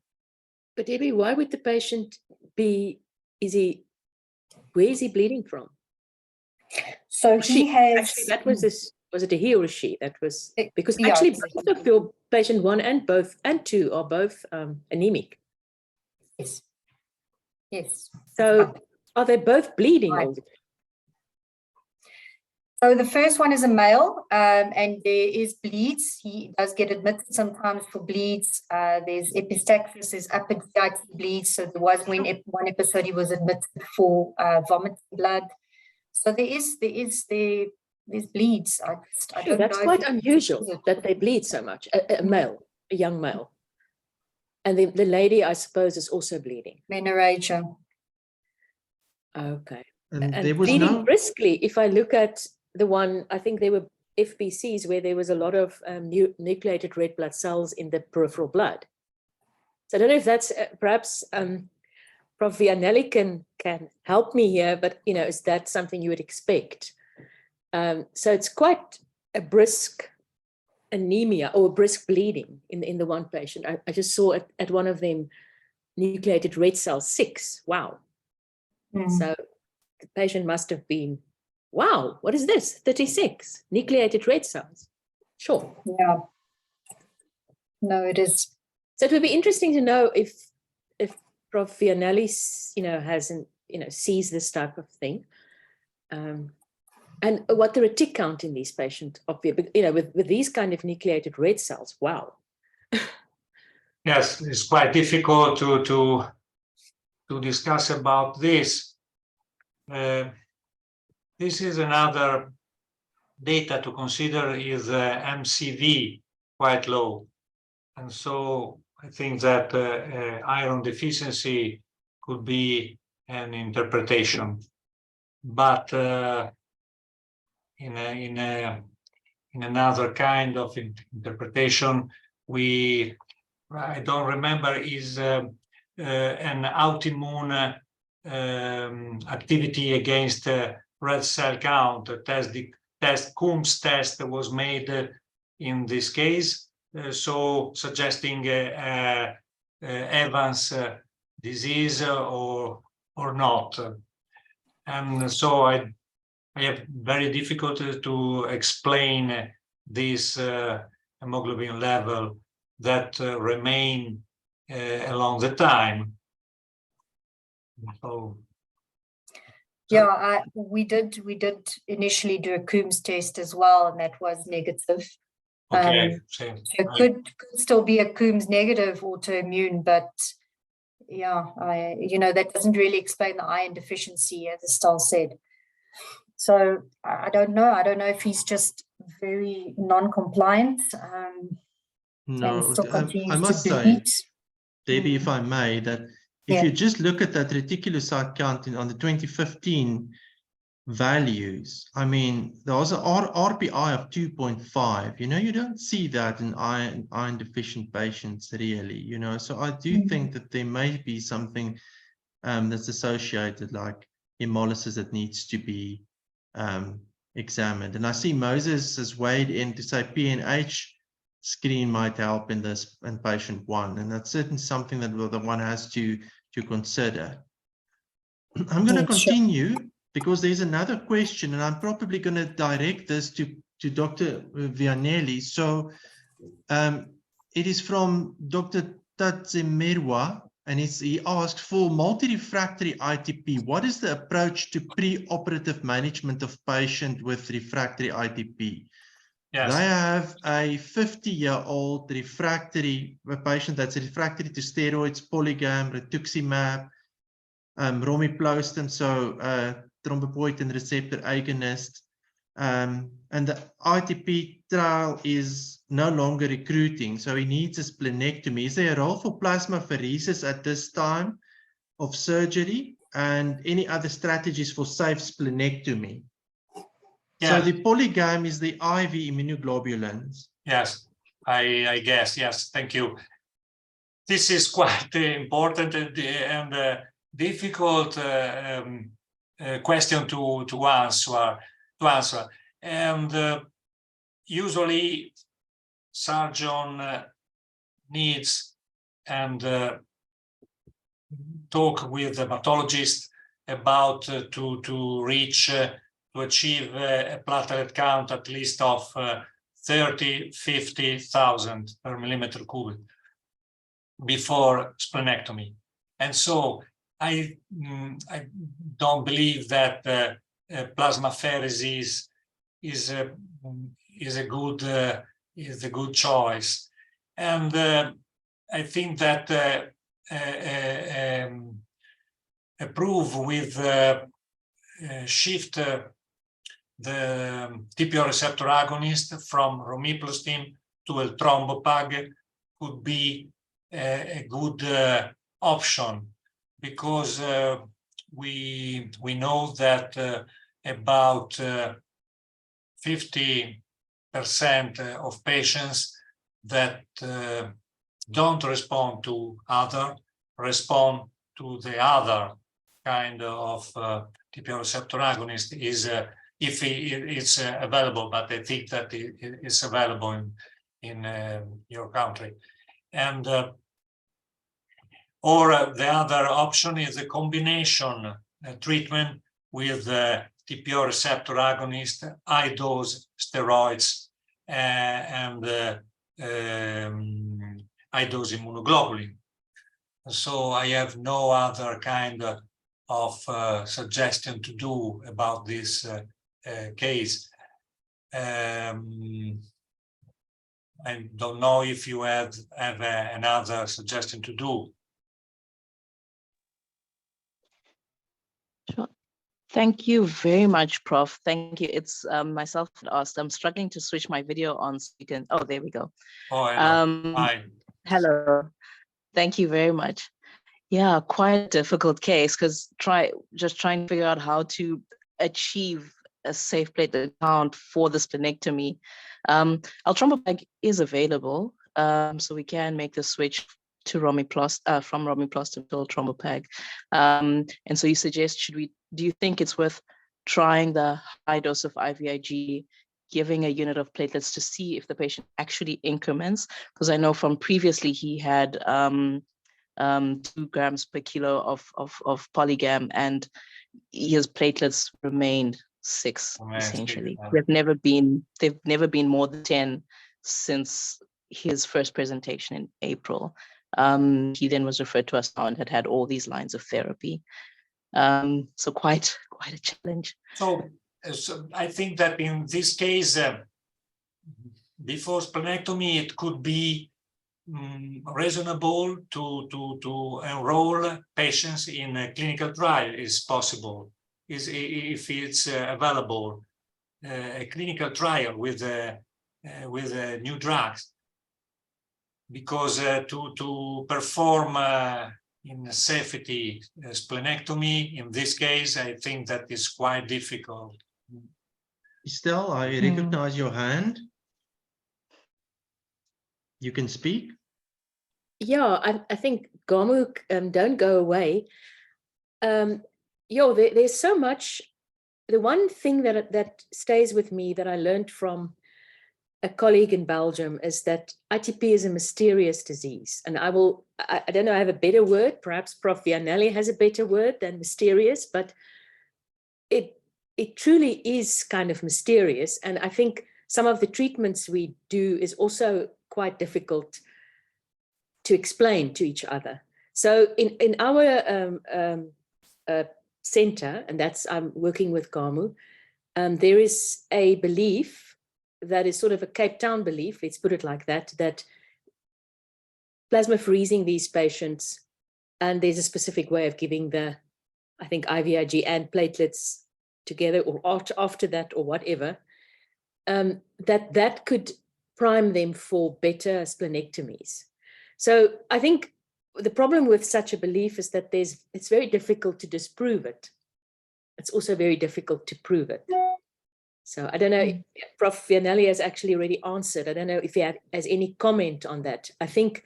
But Debbie, why would the patient be, where is he bleeding from? So he has, actually, that was this, was it a he or a she? That was, because yeah, actually both of your patient 1 and 2 are both anemic. Yes. Yes. So are they both bleeding? Right. So the first one is a male, and there is bleeds. He does get admitted sometimes for bleeds. There's epistaxis, there's upper GIT bleeds. So there was one episode he was admitted for vomiting blood. So there's bleeds. I don't That's know. quite unusual that they bleed so much. A male, a young male. And the lady, I suppose, is also bleeding. Menorrhagia. Okay. And And there was bleeding no briskly, if I look at the one, I think there were FBCs where there was a lot of nucleated red blood cells in the peripheral blood. So I don't know if that's perhaps Prof. Vianelli can help me here, but is that something you would expect? So it's quite a brisk anemia or brisk bleeding in the one patient. I just saw at one of them nucleated red cell 6. Wow. So the patient must have been, wow, what is this? 36 nucleated red cells. Sure. Yeah. No, it is. So it would be interesting to know if Prof. Vianelli, hasn't, sees this type of thing, and what the retic count in these patients, with these kind of nucleated red cells. Wow. Yes, it's quite difficult to discuss about this. This is another data to consider is MCV quite low. And so I think that iron deficiency could be an interpretation. But in another kind of interpretation, I don't remember, is an autoimmune activity against red cell count. Coombs test was made in this case, so suggesting Evans disease or not. And so I have very difficult to explain this hemoglobin level that remain along the time. So, yeah, we did initially do a Coombs test as well, and that was negative. okay, so it could still be a Coombs negative autoimmune, but yeah, that doesn't really explain the iron deficiency, as Estelle said. So I don't know. I don't know if he's just very non-compliant. no. I must say, Debbie, if I may, that if you just look at that reticulocyte count on the 2015, values. I mean, there was an RPI of 2.5. You know, you don't see that in iron deficient patients really. You know, so I do think that there may be something that's associated, like hemolysis, that needs to be examined. And I see Moses has weighed in to say PNH screen might help in this in patient 1, and that's certainly something that the one has to consider. I'm going to continue because there's another question, and I'm probably going to direct this to Dr. Vianelli. So it is from Dr. Tatzemerwa, and he asked, for multi-refractory ITP, what is the approach to pre-operative management of patient with refractory ITP? Yes. They have a 50-year-old refractory patient that's refractory to steroids, polygam, rituximab, romiplostim, so thrombopoietin receptor agonist, and the ITP trial is no longer recruiting, so he needs a splenectomy. Is there a role for plasmapheresis at this time of surgery, and any other strategies for safe splenectomy? Yeah. So the polygam is the IV immunoglobulins. Yes, I guess. Yes, thank you. This is quite important and difficult question to answer. And usually, surgeon needs and talk with the pathologist about to reach to achieve a platelet count at least of 30,000-50,000 per millimeter cubic before splenectomy. And so I don't believe that plasmapheresis is a good choice. And I think that a proof with shift the TPO receptor agonist from romiplostim to a thrombopag could be a good option, because we know that about 50% of patients that don't respond to other respond to the other kind of TPO receptor agonist is if it's available, but I think that it's available in your country. And or the other option is a combination treatment with TPO receptor agonist, high dose steroids, and high dose immunoglobulin. So I have no other kind of suggestion to do about this case. I don't know if you have another suggestion to do. Sure. Thank you very much, Prof. Thank you. It's myself that asked. I'm struggling to switch my video on so you can. Oh, there we go. Oh, hello. Hi. Hello. Thank you very much. Yeah, quite a difficult case, because trying to figure out how to achieve a safe platelet count for the splenectomy. Our thrombopag is available, so we can make the switch to from romiplostim to thrombopag. And so you suggest, do you think it's worth trying the high dose of IVIG, giving a unit of platelets to see if the patient actually increments? Because I know from previously he had 2 grams per kilo of polygam, and his platelets remained 6 essentially. They've never been more than 10 since his first presentation in April. He then was referred to us now and had all these lines of therapy. So quite a challenge. So I think that in this case, before splenectomy, it could be reasonable to enroll patients in a clinical trial, is possible, if it's available, a clinical trial with new drugs, because to perform in safety splenectomy. In this case, I think that is quite difficult. Estelle, I recognize your hand. You can speak. Yeah, I think Gamu, don't go away. There's so much. The one thing that stays with me that I learned from a colleague in Belgium is that ITP is a mysterious disease. And I don't know, I have a better word. Perhaps Prof. Vianelli has a better word than mysterious, but it truly is kind of mysterious. And I think some of the treatments we do is also quite difficult to explain to each other. So in our center, and that's I'm working with Gamu, there is a belief that is sort of a Cape Town belief, let's put it like that, that plasmapheresing these patients, and there's a specific way of giving the, I think, IVIG and platelets together or after that or whatever, that could prime them for better splenectomies. So I think the problem with such a belief is that it's very difficult to disprove it. It's also very difficult to prove it. So I don't know, if Prof. Vianelli has actually already answered. I don't know if he has any comment on that. I think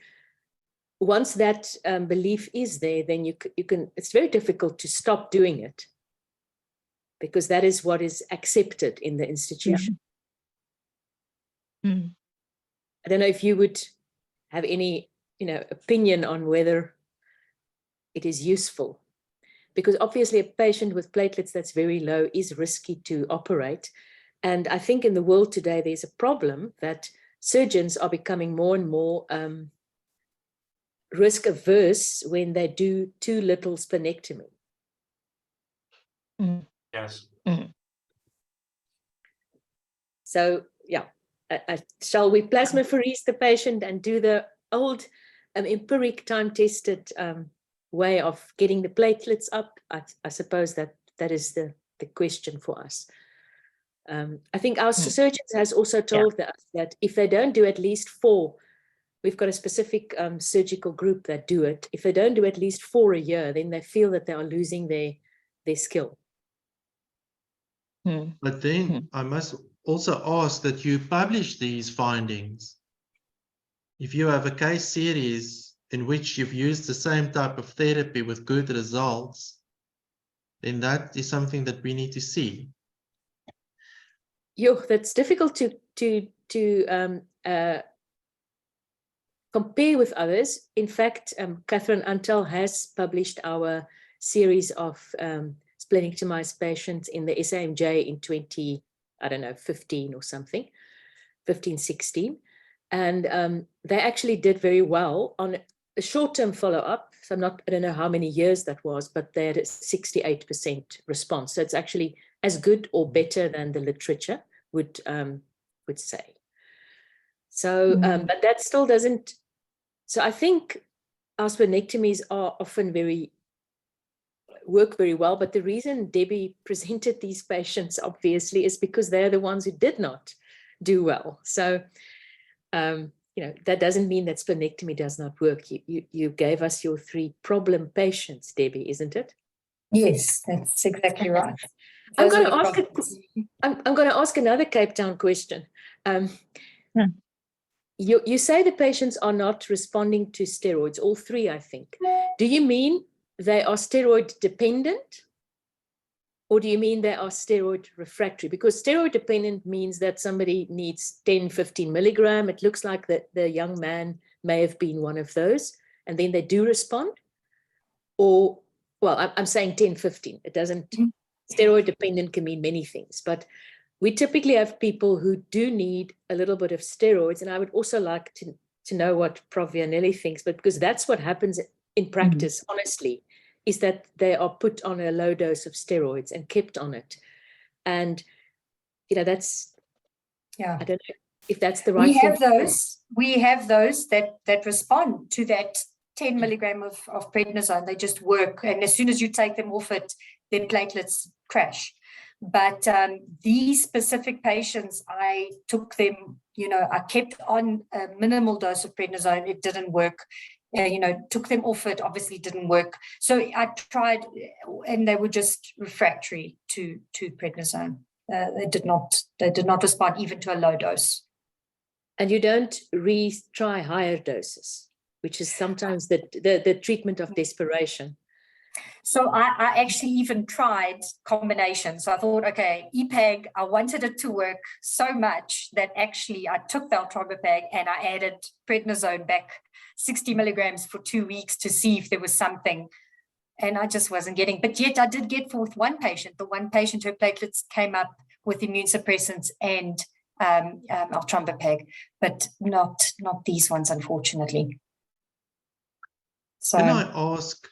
once that belief is there, then you can, it's very difficult to stop doing it because that is what is accepted in the institution. Yeah. I don't know if you would have any, opinion on whether it is useful, because obviously a patient with platelets that's very low is risky to operate. And I think in the world today, there's a problem that surgeons are becoming more and more risk averse when they do too little splenectomy. Yes. So yeah, shall we plasmapherese the patient and do the old empiric time-tested way of getting the platelets up? I suppose that is the question for us. I think our surgeons has also told us that if they don't do at least 4, we've got a specific surgical group that do it. If they don't do at least 4 a year, then they feel that they are losing their skill. But then I must also ask that you publish these findings. If you have a case series in which you've used the same type of therapy with good results, then that is something that we need to see. That's difficult to compare with others. In fact, Catherine Antal has published our series of splenectomized patients in the SAMJ in 15 or something, 15, 16. And they actually did very well on a short-term follow-up. So I don't know how many years that was, but they had a 68% response. So it's actually as good or better than the literature would say. So, but that still doesn't. So I think our splenectomies are often work very well, but the reason Debbie presented these patients obviously is because they're the ones who did not do well. So, that doesn't mean that splenectomy does not work. You gave us your 3 problem patients, Debbie, isn't it? Yes, that's exactly right. I'm going to ask another Cape Town question. You say the patients are not responding to steroids, all 3, I think. Do you mean they are steroid dependent? Or do you mean they are steroid refractory? Because steroid dependent means that somebody needs 10, 15 milligram. It looks like the young man may have been one of those, and then they do respond. Or, well, I'm saying 10, 15. It doesn't, steroid dependent can mean many things, but we typically have people who do need a little bit of steroids. And I would also like to know what Prof. Vianelli thinks, but because that's what happens in practice, honestly, is that they are put on a low dose of steroids and kept on it. And, that's, I don't know if that's the right thing. We have those that respond to that 10 milligram of prednisone. They just work. And as soon as you take them off it, their platelets crash. But these specific patients, I took them, I kept on a minimal dose of prednisone. It didn't work. took them off it, obviously didn't work. So I tried, and they were just refractory to prednisone. They did not respond even to a low dose. And you don't retry higher doses, which is sometimes the treatment of desperation. So I actually even tried combinations. So I thought, okay, EPAG, I wanted it to work so much that actually I took Valtrombopag and I added prednisone back 60 milligrams for 2 weeks to see if there was something. And I just wasn't getting, but yet I did get forth one patient, the one patient her platelets came up with immune suppressants and Valtrombopag, but not these ones, unfortunately. So Can I ask,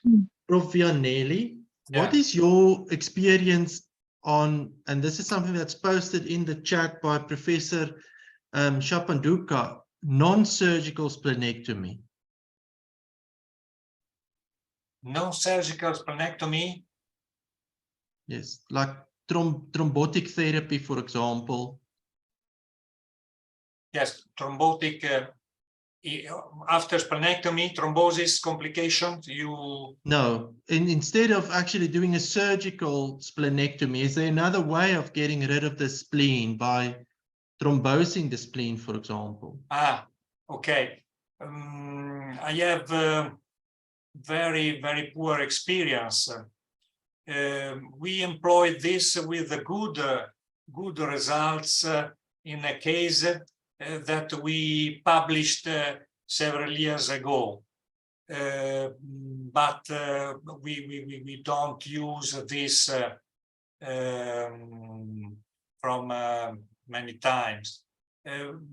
Prof. Vianelli, what is your experience on, and this is something that's posted in the chat by Professor Shapanduka, non-surgical splenectomy? Non-surgical splenectomy? Yes, like thrombotic therapy, for example. Yes, thrombotic, after splenectomy, thrombosis complications, No, instead of actually doing a surgical splenectomy, is there another way of getting rid of the spleen by thrombosing the spleen, for example? Okay. I have very, very poor experience. We employed this with good results in a case that we published several years ago. But we don't use this from many times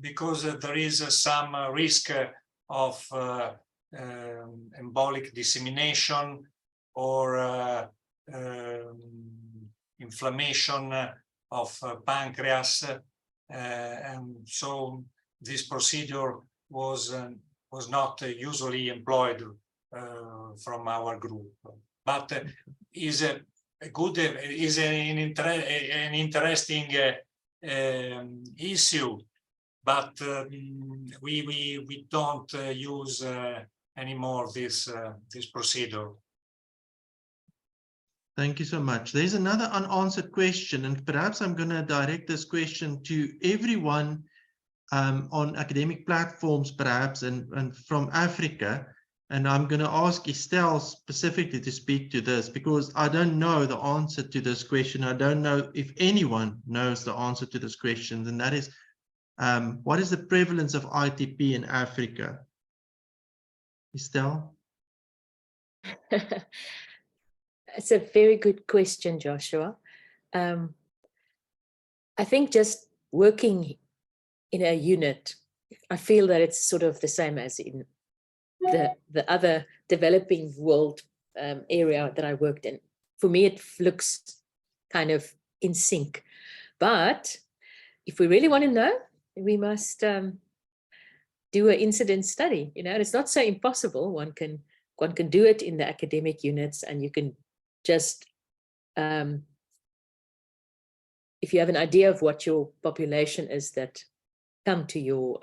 because there is some risk of embolic dissemination or inflammation of pancreas, and so this procedure was not usually employed from our group, but is an interesting issue. But we don't use anymore this procedure. Thank you so much. There's another unanswered question, and perhaps I'm going to direct this question to everyone on academic platforms, perhaps, and from Africa. And I'm going to ask Estelle specifically to speak to this, because I don't know the answer to this question. I don't know if anyone knows the answer to this question, and that is, what is the prevalence of ITP in Africa? Estelle? It's a very good question, Joshua. I think just working in a unit, I feel that it's sort of the same as in the other developing world area that I worked in. For me, it looks kind of in sync. But if we really want to know, we must do an incident study. And it's not so impossible. One can do it in the academic units, and you can just, if you have an idea of what your population is that come to your,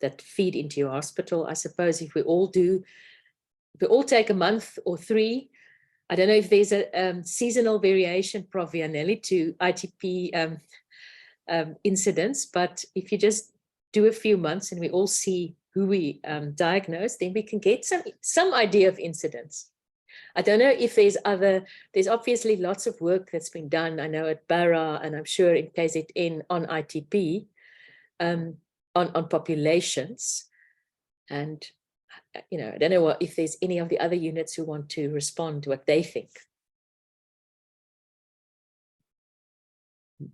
that feed into your hospital, I suppose if we all take a month or 3, I don't know if there's a seasonal variation, Prof. Vianelli, to ITP incidents, but if you just do a few months and we all see who we diagnose, then we can get some idea of incidence. I don't know if there's obviously lots of work that's been done, I know at Barra, and I'm sure in KZN on ITP, on populations. And, I don't know if there's any of the other units who want to respond to what they think.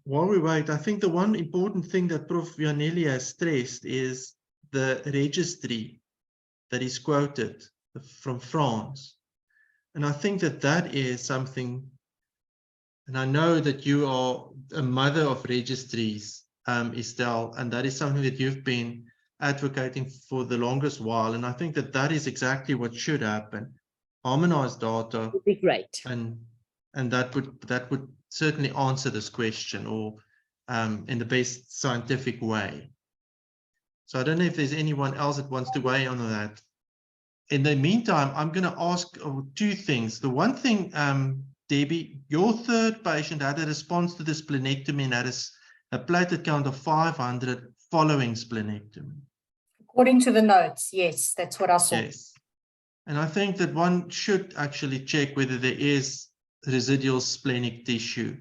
While we wait, I think the one important thing that Prof. Vianelli has stressed is the registry that is quoted from France. And I think that is something, and I know that you are a mother of registries, Estelle, and that is something that you've been advocating for the longest while. And I think that is exactly what should happen. Harmonized data Would be great. And that would certainly answer this question, or in the best scientific way. So I don't know if there's anyone else that wants to weigh in on that. in the meantime, I'm going to ask two things. The one thing, Debbie, your third patient had a response to the splenectomy and had a platelet count of 500 following splenectomy. According to the notes, yes, that's what I saw. Yes. And I think that one should actually check whether there is residual splenic tissue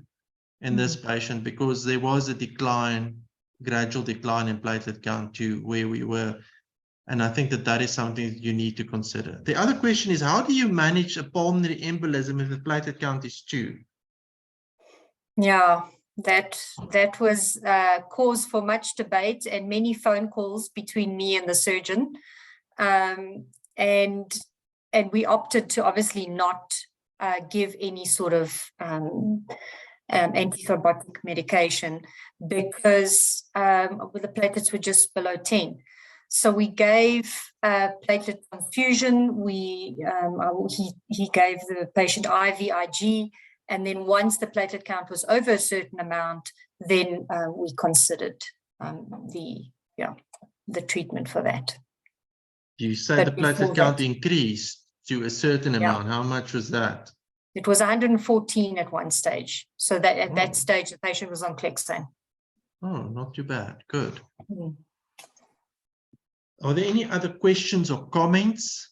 in this patient, because there was a decline, gradual decline in platelet count to where we were. And I think that that is something you need to consider. The other question is, how do you manage a pulmonary embolism if the platelet count is 2? Yeah, that was cause for much debate and many phone calls between me and the surgeon. And we opted to obviously not give any sort of antithrombotic medication because the platelets were just below 10. So we gave platelet transfusion. He gave the patient IVIG, and then once the platelet count was over a certain amount, then we considered the treatment for that. You said But the platelet before count that- increased to a certain amount. How much was that? It was 114 at one stage. So that at Oh. that stage, the patient was on Clexane. Oh, not too bad. Good. Mm. Are there any other questions or comments?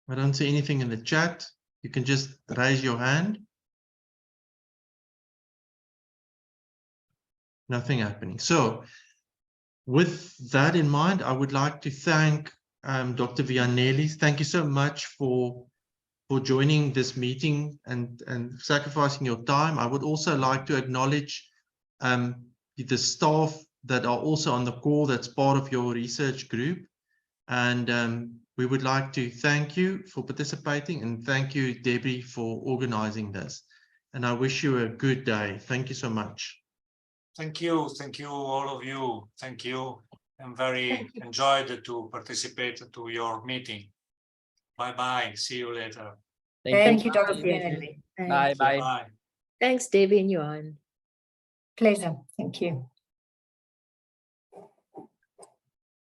I don't see anything in the chat. You can just raise your hand. Nothing happening. So with that in mind, I would like to thank Dr. Vianelli. Thank you so much for joining this meeting and sacrificing your time. I would also like to acknowledge the staff that are also on the call that's part of your research group. And we would like to thank you for participating, and thank you, Debbie, for organizing this. And I wish you a good day. Thank you so much. Thank you, all of you. Thank you. I'm very enjoyed to participate to your meeting. Bye-bye. See you later. Thank you, Dr. Bye. Vianelli. Bye bye. Bye. Thanks, Debbie and Johan. Pleasure. Thank you.